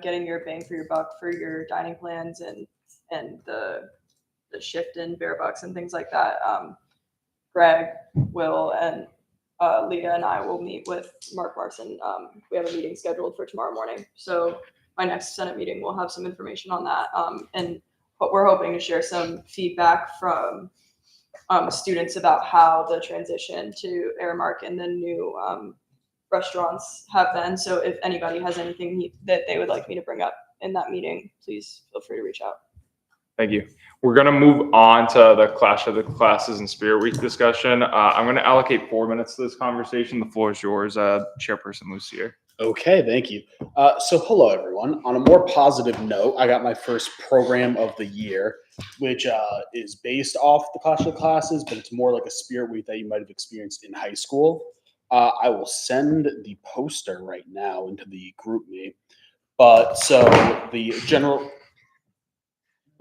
getting your bang for your buck for your dining plans and the shift in bear bucks and things like that. Greg, Will, and Leah and I will meet with Mark Larson. We have a meeting scheduled for tomorrow morning. So my next Senate meeting will have some information on that. And what we're hoping to share some feedback from students about how the transition to Aramark and the new restaurants have been. So if anybody has anything that they would like me to bring up in that meeting, please feel free to reach out. Thank you. We're going to move on to the Clash of the Classes and Spirit Week discussion. I'm going to allocate 4 minutes to this conversation. The floor is yours, Chairperson Lucier. Okay, thank you. So hello, everyone. On a more positive note, I got my first program of the year, which is based off the Clash of the Classes, but it's more like a Spirit Week that you might have experienced in high school. I will send the poster right now into the group me. But so the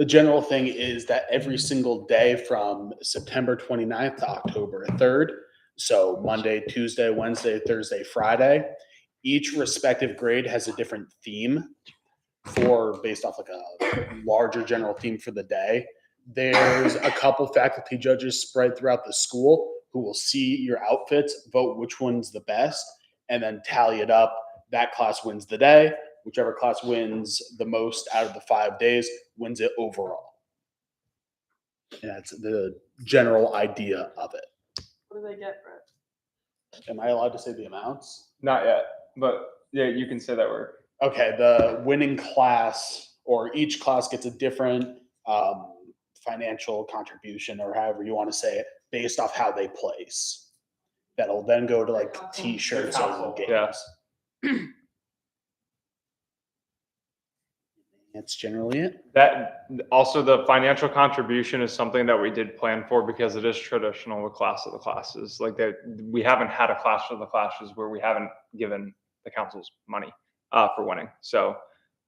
general thing is that every single day from September 29th to October 3rd, so Monday, Tuesday, Wednesday, Thursday, Friday, each respective grade has a different theme based off like a larger general theme for the day. There's a couple faculty judges spread throughout the school who will see your outfits, vote which one's the best, and then tally it up. That class wins the day. Whichever class wins the most out of the 5 days wins it overall. And that's the general idea of it. What do they get, Brett? Am I allowed to say the amounts? Not yet, but yeah, you can say that word. Okay, the winning class or each class gets a different financial contribution or however you want to say it based off how they place. That'll then go to like t-shirts or games. Yeah. That's generally it. That also the financial contribution is something that we did plan for because it is traditional with Clash of the Classes. Like that, we haven't had a Clash of the Classes where we haven't given the councils money for winning. So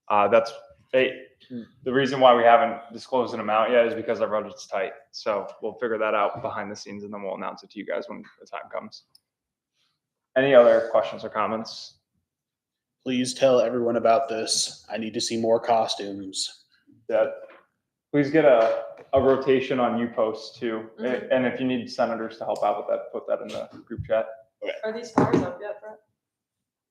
that's the reason why we haven't disclosed an amount yet is because our budget's tight. So we'll figure that out behind the scenes and then we'll announce it to you guys when the time comes. Any other questions or comments? Please tell everyone about this. I need to see more costumes. Yeah. Please get a rotation on you posts too. Mm-hmm. And if you need senators to help out with that, put that in the group chat. Okay. Are these flyers up yet, Brett?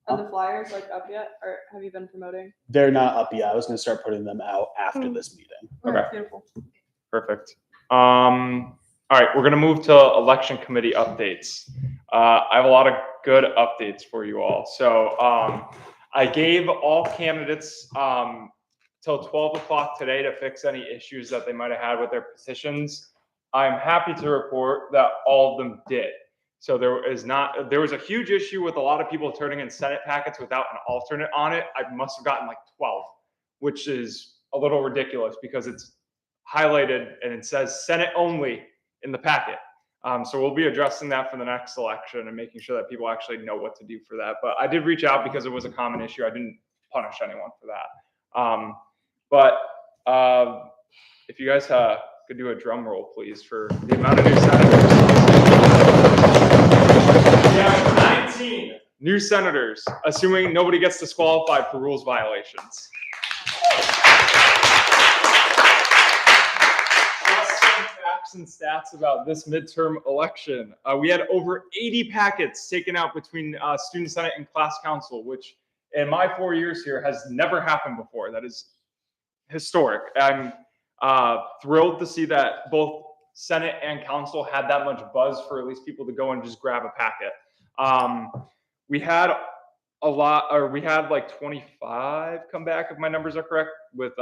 Are the flyers like up yet, or have you been promoting? They're not up yet. I was going to start putting them out after this meeting. Okay. Beautiful. Perfect. All right, we're going to move to election committee updates. I have a lot of good updates for you all. So I gave all candidates till 12 o'clock today to fix any issues that they might have had with their petitions. I'm happy to report that all of them did. So there was a huge issue with a lot of people turning in Senate packets without an alternate on it. I must have gotten like 12, which is a little ridiculous because it's highlighted and it says Senate only in the packet. So we'll be addressing that for the next election and making sure that people actually know what to do for that. But I did reach out because it was a common issue. I didn't punish anyone for that. But if you guys could do a drum roll, please, for the amount of new senators. Yeah, 19 new senators, assuming nobody gets disqualified for rules violations. And stats about this midterm election. We had over 80 packets taken out between Student Senate and Class Council, which in my 4 years here has never happened before. That is historic. I'm thrilled to see that both Senate and Council had that much buzz for at least people to go and just grab a packet. We had we had like 25 come back, if my numbers are correct, with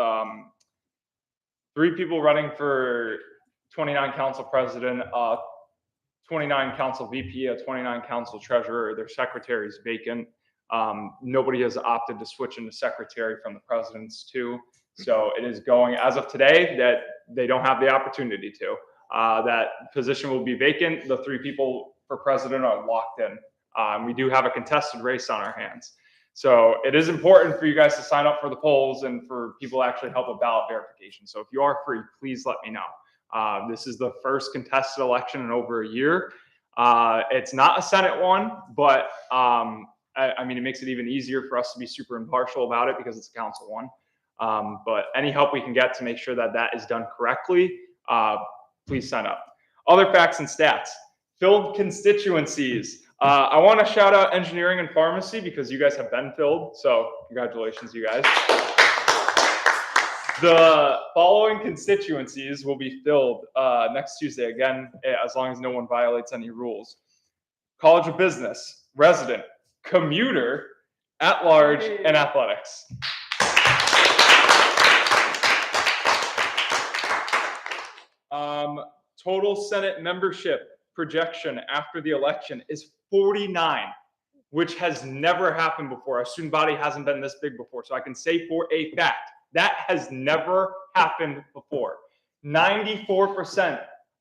3 people running for 29 council president, 29 council VP, a 29 council treasurer. Their secretary is vacant. Nobody has opted to switch into secretary from the president's too. So it is going, as of today, that they don't have the opportunity to. That position will be vacant. The 3 people for president are locked in. We do have a contested race on our hands. So it is important for you guys to sign up for the polls and for people to actually help with ballot verification. So if you are free, please let me know. This is the first contested election in over a year. It's not a Senate one, but I mean, it makes it even easier for us to be super impartial about it because it's a council one. But any help we can get to make sure that that is done correctly, please sign up. Other facts and stats. Filled constituencies. I want to shout out engineering and pharmacy because you guys have been filled. So congratulations, you guys. The following constituencies will be filled next Tuesday, again, as long as no one violates any rules. College of Business, resident, commuter, at-large, and athletics. Total Senate membership projection after the election is 49, which has never happened before. Our student body hasn't been this big before. So I can say for a fact, that has never happened before. 94%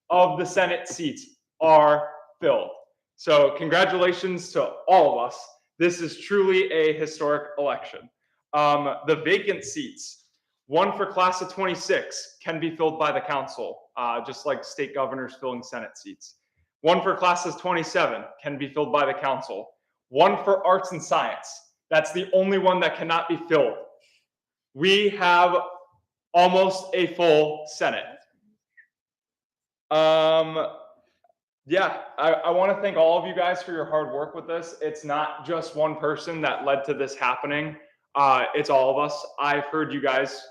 of the Senate seats are filled. So congratulations to all of us. This is truly a historic election. The vacant seats, one for class of 26 can be filled by the council, just like state governors filling Senate seats. One for class of 27 can be filled by the council. One for arts and science. That's the only one that cannot be filled. We have almost a full Senate. Yeah, I want to thank all of you guys for your hard work with this. It's not just one person that led to this happening. It's all of us. I've heard you guys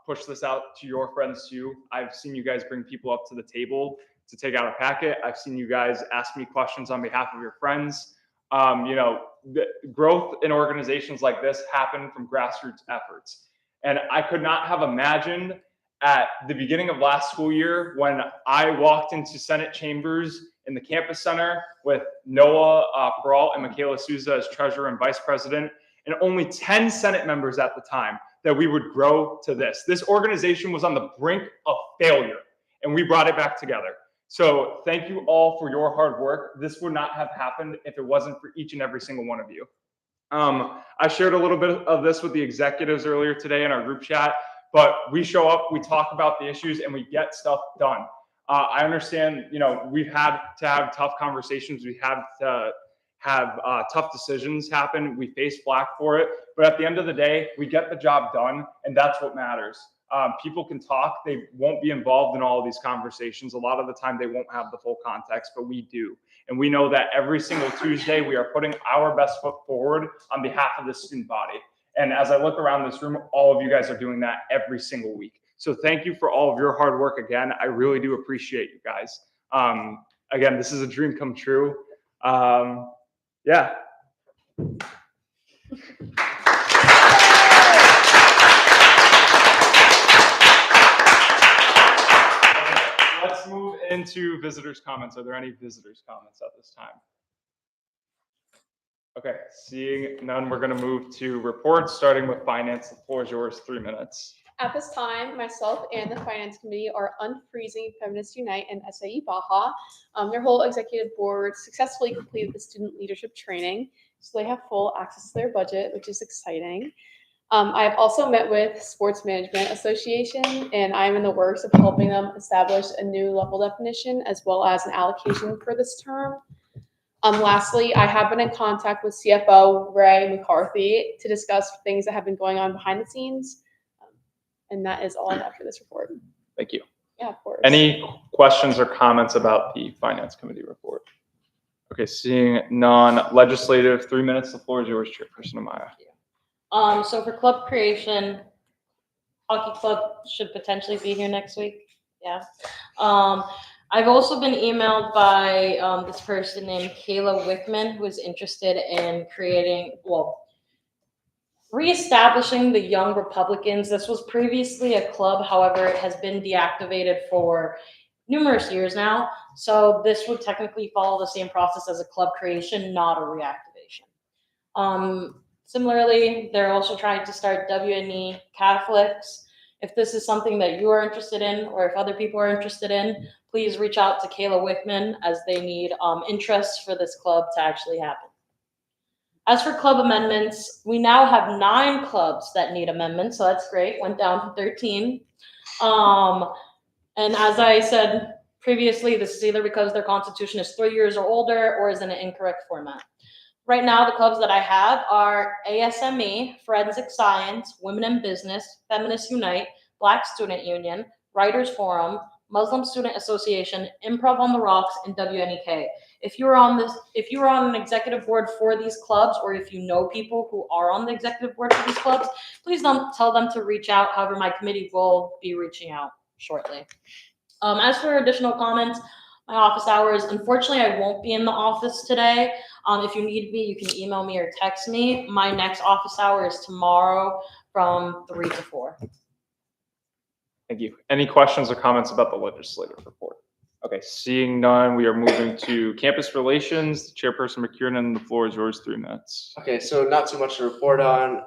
push this out to your friends too. I've seen you guys bring people up to the table to take out a packet. I've seen you guys ask me questions on behalf of your friends. You know, the growth in organizations like this happen from grassroots efforts. And I could not have imagined at the beginning of last school year when I walked into Senate chambers in the campus center with Noah Peralt and Michaela Souza as treasurer and vice president, and only 10 Senate members at the time, that we would grow to this. This organization was on the brink of failure, and we brought it back together. So thank you all for your hard work. This would not have happened if it wasn't for each and every single one of you. I shared a little bit of this with the executives earlier today in our group chat, but we show up, we talk about the issues, and we get stuff done. I understand, you know, we've had to have tough conversations. We have to have tough decisions happen. We face flack for it, but at the end of the day, we get the job done, and that's what matters. People can talk, they won't be involved in all of these conversations. A lot of the time they won't have the full context, but we do. And we know that every single Tuesday we are putting our best foot forward on behalf of the student body. And as I look around this room, all of you guys are doing that every single week. So thank you for all of your hard work again. I really do appreciate you guys. Again, this is a dream come true. Yeah. Let's move into visitors' comments. Are there any visitors' comments at this time? Okay, seeing none, we're going to move to reports, starting with finance. The floor is yours, 3 minutes. At this time, myself and the Finance Committee are unfreezing Feminists Unite and SAE Baja. Their whole executive board successfully completed the student leadership training, so they have full access to their budget, which is exciting. I have also met with Sports Management Association, and I'm in the works of helping them establish a new level definition as well as an allocation for this term. Lastly, I have been in contact with CFO Ray McCarthy to discuss things that have been going on behind the scenes. And that is all I have for this report. Thank you. Yeah, of course. Any questions or comments about the Finance Committee report? Okay, seeing none. Legislative, 3 minutes. The floor is yours, Chairperson Amaya. So for club creation, hockey club should potentially be here next week. Yeah. I've also been emailed by this person named Kayla Wickman, who is interested in creating, reestablishing the Young Republicans. This was previously a club, however, it has been deactivated for numerous years now. So this would technically follow the same process as a club creation, not a reactivation. Similarly, they're also trying to start WNE Catholics. If this is something that you are interested in, or if other people are interested in, please reach out to Kayla Wickman, as they need interest for this club to actually happen. As for club amendments, we now have 9 clubs that need amendments, so that's great. Went down to 13. And as I said previously, this is either because their constitution is 3 years or older or is in an incorrect format. Right now, the clubs that I have are ASME, Forensic Science, Women in Business, Feminists Unite, Black Student Union, Writers Forum, Muslim Student Association, Improv on the Rocks, and WNEK. If you are on an executive board for these clubs, or if you know people who are on the executive board for these clubs, please don't tell them to reach out. However, my committee will be reaching out shortly. As for additional comments, my office hours, unfortunately, I won't be in the office today. If you need me, you can email me or text me. My next office hour is tomorrow from 3 to 4. Thank you. Any questions or comments about the legislative report? Okay, seeing none, we are moving to campus relations. Chairperson McKiernan, the floor is yours, 3 minutes. Okay, so not too much to report on.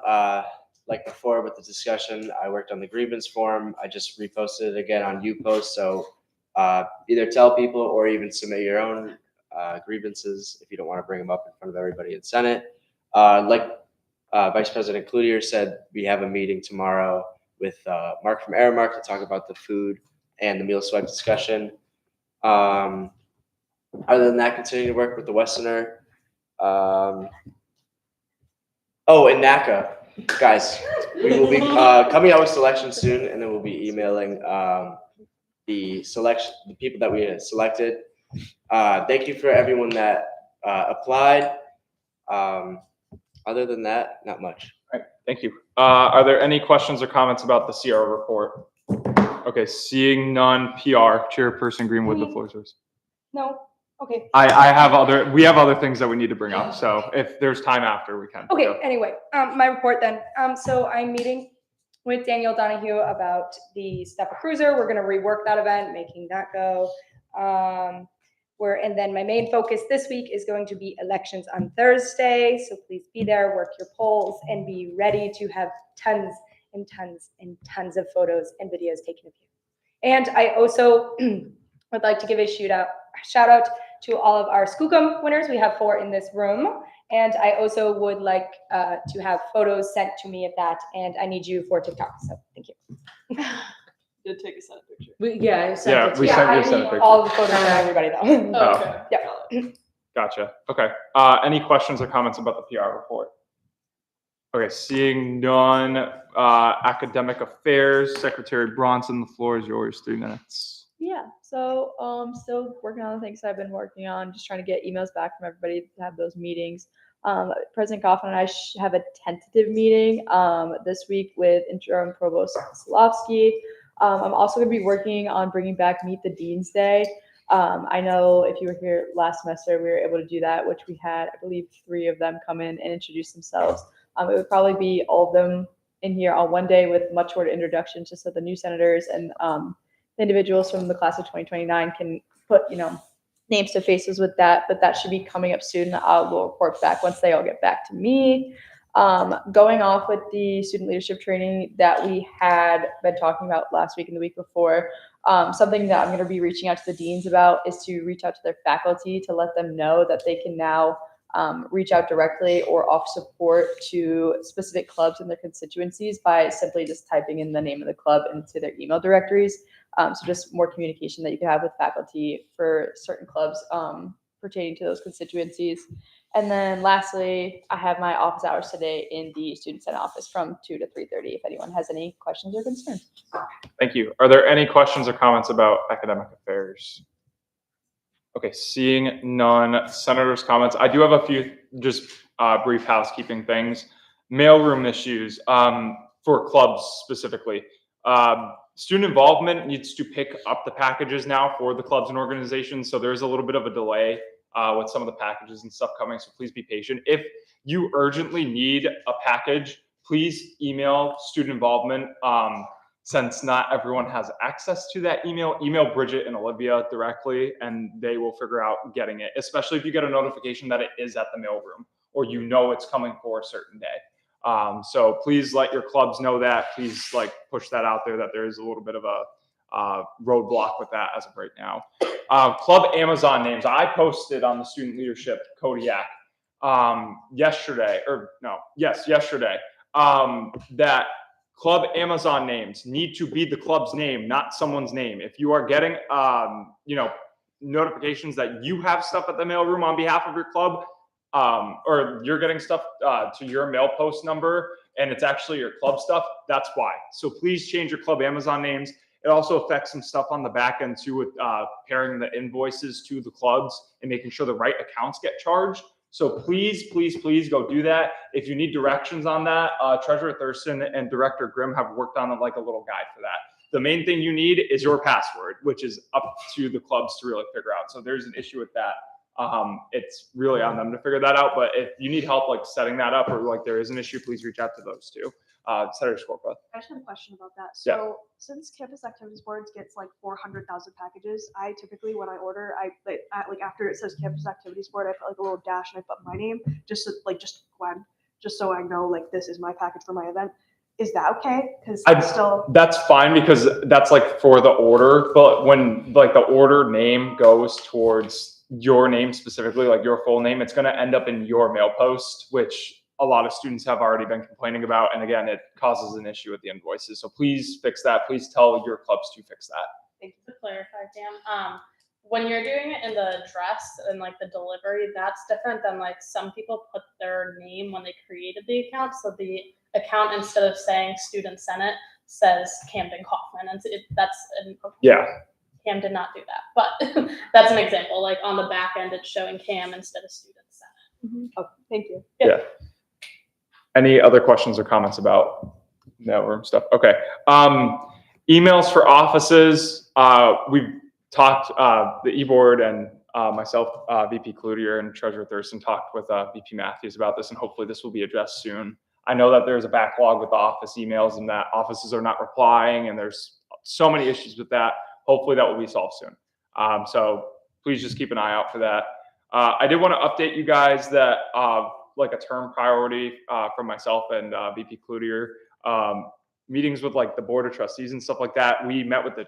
Like before with the discussion, I worked on the grievance form. I just reposted it again on UPost. So either tell people or even submit your own grievances if you don't want to bring them up in front of everybody in Senate. Like Vice President Cloutier said, we have a meeting tomorrow with Mark from Aramark to talk about the food and the meal swipe discussion. Other than that, continue to work with the Westerner. And NACA. Guys, we will be coming out with selections soon, and then we'll be emailing the people that we selected. Thank you for everyone that applied. Other than that, not much. All right, thank you. Are there any questions or comments about the CR report? Okay, seeing none, PR, Chairperson Greenwood, the floor is yours. No? Okay. We have other things that we need to bring up, so if there's time after, we can. Okay, Go. anyway, my report then. So I'm meeting with Daniel Donahue about the Steppa Cruiser. We're gonna rework that event, making that go. And then my main focus this week is going to be elections on Thursday. So please be there, work your polls, and be ready to have tons and tons and tons of photos and videos taken of you. And I also would like to give a shout out to all of our Skookum winners. We have 4 in this room. And I also would like to have photos sent to me of that. And I need you for TikTok. So thank you. Did take a set picture. I sent it to we you. sent you a I set of need pictures. all the photos from everybody though. Oh. Okay. Yeah. Gotcha. Okay. Any questions or comments about the PR report? Okay, seeing none. Academic Affairs, Secretary Bronson, the floor is yours, 3 minutes. Yeah, so still working on the things I've been working on, just trying to get emails back from everybody to have those meetings. President Coffin and I have a tentative meeting this week with Interim Provost Solovsky. I'm also going to be working on bringing back Meet the Deans Day. I know if you were here last semester, we were able to do that, which we had, I believe, 3 of them come in and introduce themselves. It would probably be all of them in here on one day with much shorter introductions, just so the new senators and the individuals from the class of 2029 can put, names to faces with that. But that should be coming up soon. I will report back once they all get back to me. Going off with the student leadership training that we had been talking about last week and the week before, something that I'm going to be reaching out to the deans about is to reach out to their faculty to let them know that they can now reach out directly or offer support to specific clubs in their constituencies by simply just typing in the name of the club into their email directories. So just more communication that you can have with faculty for certain clubs pertaining to those constituencies. And then lastly, I have my office hours today in the Student Senate office from 2 to 3:30 if anyone has any questions or concerns. Thank you. Are there any questions or comments about academic affairs? Okay, seeing none. Senators' comments. I do have a few just brief housekeeping things. Mailroom issues for clubs specifically. Student involvement needs to pick up the packages now for the clubs and organizations. So there's a little bit of a delay with some of the packages and stuff coming. So please be patient. If you urgently need a package, please email student involvement. Since not everyone has access to that email Bridget and Olivia directly, and they will figure out getting it, especially if you get a notification that it is at the mailroom or it's coming for a certain day. So please let your clubs know that. Please like push that out there that there is a little bit of a roadblock with that as of right now. Club Amazon names. I posted on the student leadership Kodiak yesterday, that club Amazon names need to be the club's name, not someone's name. If you are getting, notifications that you have stuff at the mailroom on behalf of your club, or you're getting stuff to your mail post number and it's actually your club stuff, that's why. So please change your club Amazon names. It also affects some stuff on the back end too with pairing the invoices to the clubs and making sure the right accounts get charged. So please, please, please go do that. If you need directions on that, Treasurer Thurston and Director Grimm have worked on like a little guide for that. The main thing you need is your password, which is up to the clubs to really figure out. So there's an issue with that. It's really on them to figure that out. But if you need help like setting that up or like there is an issue, please reach out to those two. Senator Skorpa. I just have a question about that. Yeah. So since Campus Activities Boards gets like 400,000 packages, I typically when I order, I like after it says Campus Activities Board, I put like a little dash and I put my name just so, just Gwen, just so I know like this is my package for my event. Is that okay? Because that's fine because that's like for the order, but when like the order name goes towards your name specifically, like your full name, it's going to end up in your mail post, which a lot of students have already been complaining about. And again, it causes an issue with the invoices. So please fix that. Please tell your clubs to fix that. Thank you to clarify, Tam. When you're doing it in the address and like the delivery, that's different than like some people put their name when they created the account. So the account, instead of saying Student Senate, says Camden Kaufman. And Yeah. Cam did not do that, but that's an example. Like on the back end, it's showing Cam instead of Student Senate. Oh, thank you. Yeah. Any other questions or comments about mailroom stuff? Okay. Emails for offices. We've talked, the e-board and myself, VP Cloutier and Treasurer Thurston talked with VP Matthews about this, and hopefully this will be addressed soon. I know that there's a backlog with the office emails and that offices are not replying, and there's so many issues with that. Hopefully that will be solved soon. So please just keep an eye out for that. I did want to update you guys that like a term priority from myself and VP Cloutier, meetings with like the board of trustees and stuff like that. We met with the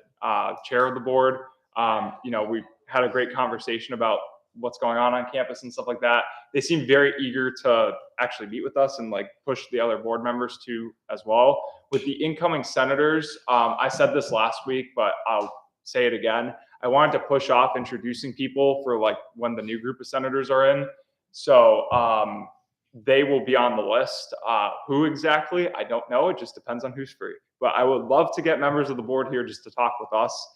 chair of the board. We had a great conversation about what's going on campus and stuff like that. They seem very eager to actually meet with us and like push the other board members too as well. With the incoming senators, I said this last week, but I'll say it again. I wanted to push off introducing people for like when the new group of senators are in. So they will be on the list. Who exactly? I don't know. It just depends on who's free. But I would love to get members of the board here just to talk with us.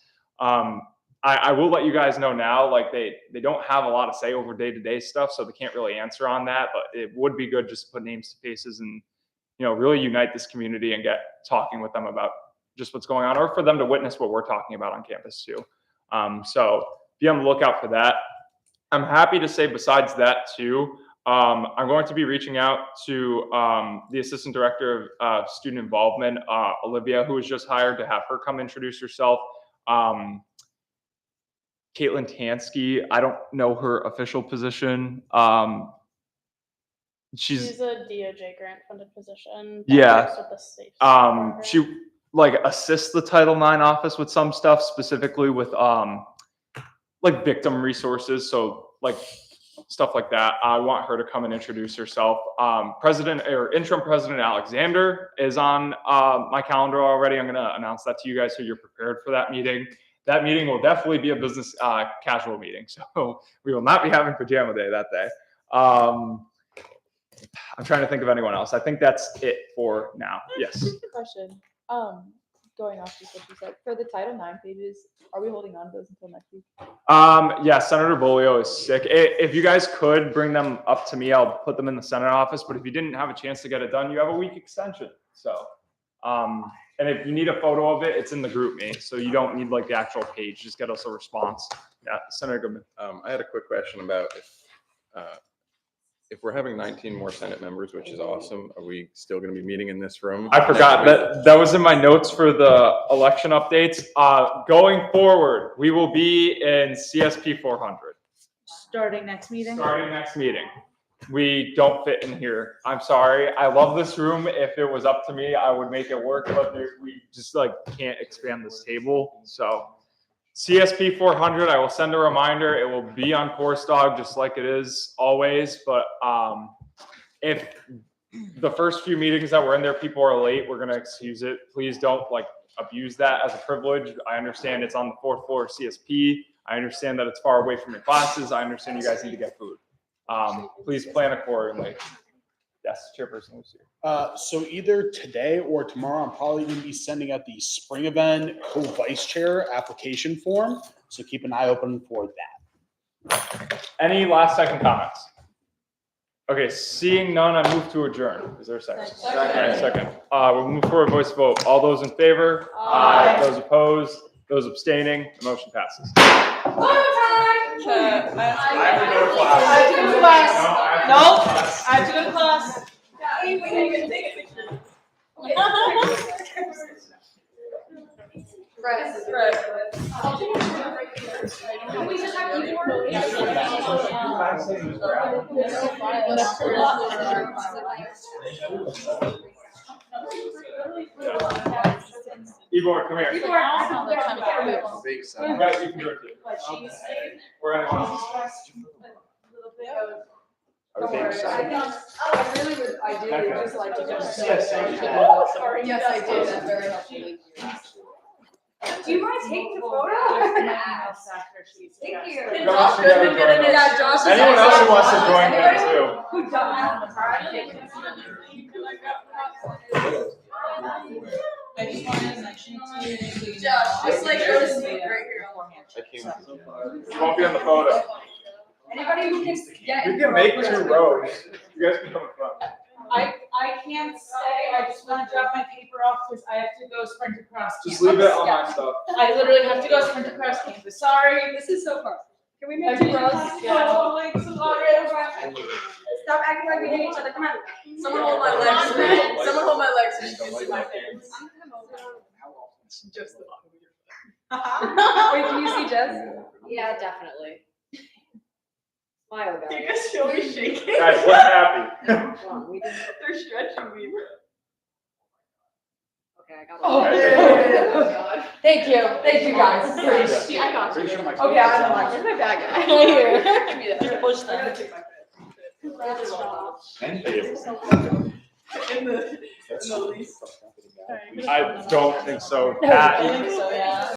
I will let you guys know now, like they don't have a lot of say over day-to-day stuff, so they can't really answer on that, but it would be good just to put names to faces and, really unite this community and get talking with them about just what's going on, or for them to witness what we're talking about on campus too. So be on the lookout for that. I'm happy to say besides that too, I'm going to be reaching out to the Assistant Director of Student Involvement, Olivia, who was just hired, to have her come introduce herself. Caitlin Tansky, I don't know her official position. She's a DOJ grant funded position. Yeah. With the state She like assists the Title IX office with some stuff, specifically with like victim resources. So like stuff like that. I want her to come and introduce herself. Interim President Alexander is on my calendar already. I'm going to announce that to you guys so you're prepared for that meeting. That meeting will definitely be a business casual meeting. So we will not be having pajama day that day. I'm trying to think of anyone else. I think that's it for now. Yes. Question. Going off just what you said, for the Title IX pages, are we holding on to those until next week? Yeah, Senator Bolio is sick. If you guys could bring them up to me, I'll put them in the Senate office. But if you didn't have a chance to get it done, you have a week extension. So, and if you need a photo of it, it's in the group me. So you don't need like the actual page. Just get us a response. Yeah, Senator Goodman. I had a quick question about if we're having 19 more Senate members, which is awesome, are we still going to be meeting in this room? I forgot that was in my notes for the election updates. Going forward, we will be in CSP 400. Starting next meeting? Starting next meeting. we don't fit in here. I'm sorry. I love this room. If it was up to me, I would make it work, but we just like can't expand this table. So CSP 400, I will send a reminder. It will be on Course Dog just like it is always. But if the first few meetings that were in there, people are late, we're gonna excuse it. Please don't like abuse that as a privilege. I understand it's on the 4th floor of CSP. I understand that it's far away from your classes. I understand you guys need to get food. Please plan accordingly. Yes, Chairperson Lucy. So either today or tomorrow, I'm probably going to be sending out the spring event co-vice chair application form. So keep an eye open for that. Any last second comments? Okay, seeing none, I move to adjourn. Is there a second? Second. All right, second. We'll move forward, voice vote. All those in favor? Aye. Those opposed? Those abstaining? The motion passes. Photo time! I have to go to class. I have to go to class. No, I have to go to Nope. class. I have to go to class. We can't even take a picture. We just have Ivor, come here. You guys, you can do it too. We're at one. Don't worry, I really would ideally just like to just. Yes, Sorry. Yes, I did, that's very helpful. Do you mind taking the photo? Thank you. Josh, you gotta join us. Yeah, Josh is. Anyone else who wants to join me too? Who doesn't? I just wanted to mention to you. Josh, just like go to sleep right here. You won't be on the photo. Anybody who can get. You can make 2 rows. You guys can come in front. I can't stay. I just want to drop my paper off because I have to go sprint across Just campus. leave it on my stuff. I literally have to go sprint across campus. Sorry. This is so far. Can we I make 2 didn't rows? have to go, like, sorry. Stop acting like we hate each other. Come on. Someone hold my legs. Someone hold my legs so you can see my face. Just the bottom of your foot. Wait, can you see Jess? Yeah, definitely. Smile, guys. You guys feel me shaking? Guys, look happy. Come on, we did. They're stretching me. Okay, I got Oh, it. yeah. Thank you guys. I got you. Okay, I'm like, where's my bag at? Here. Give me that. Just push them. Thank you. In the least. I don't think so. Pat, So, yeah.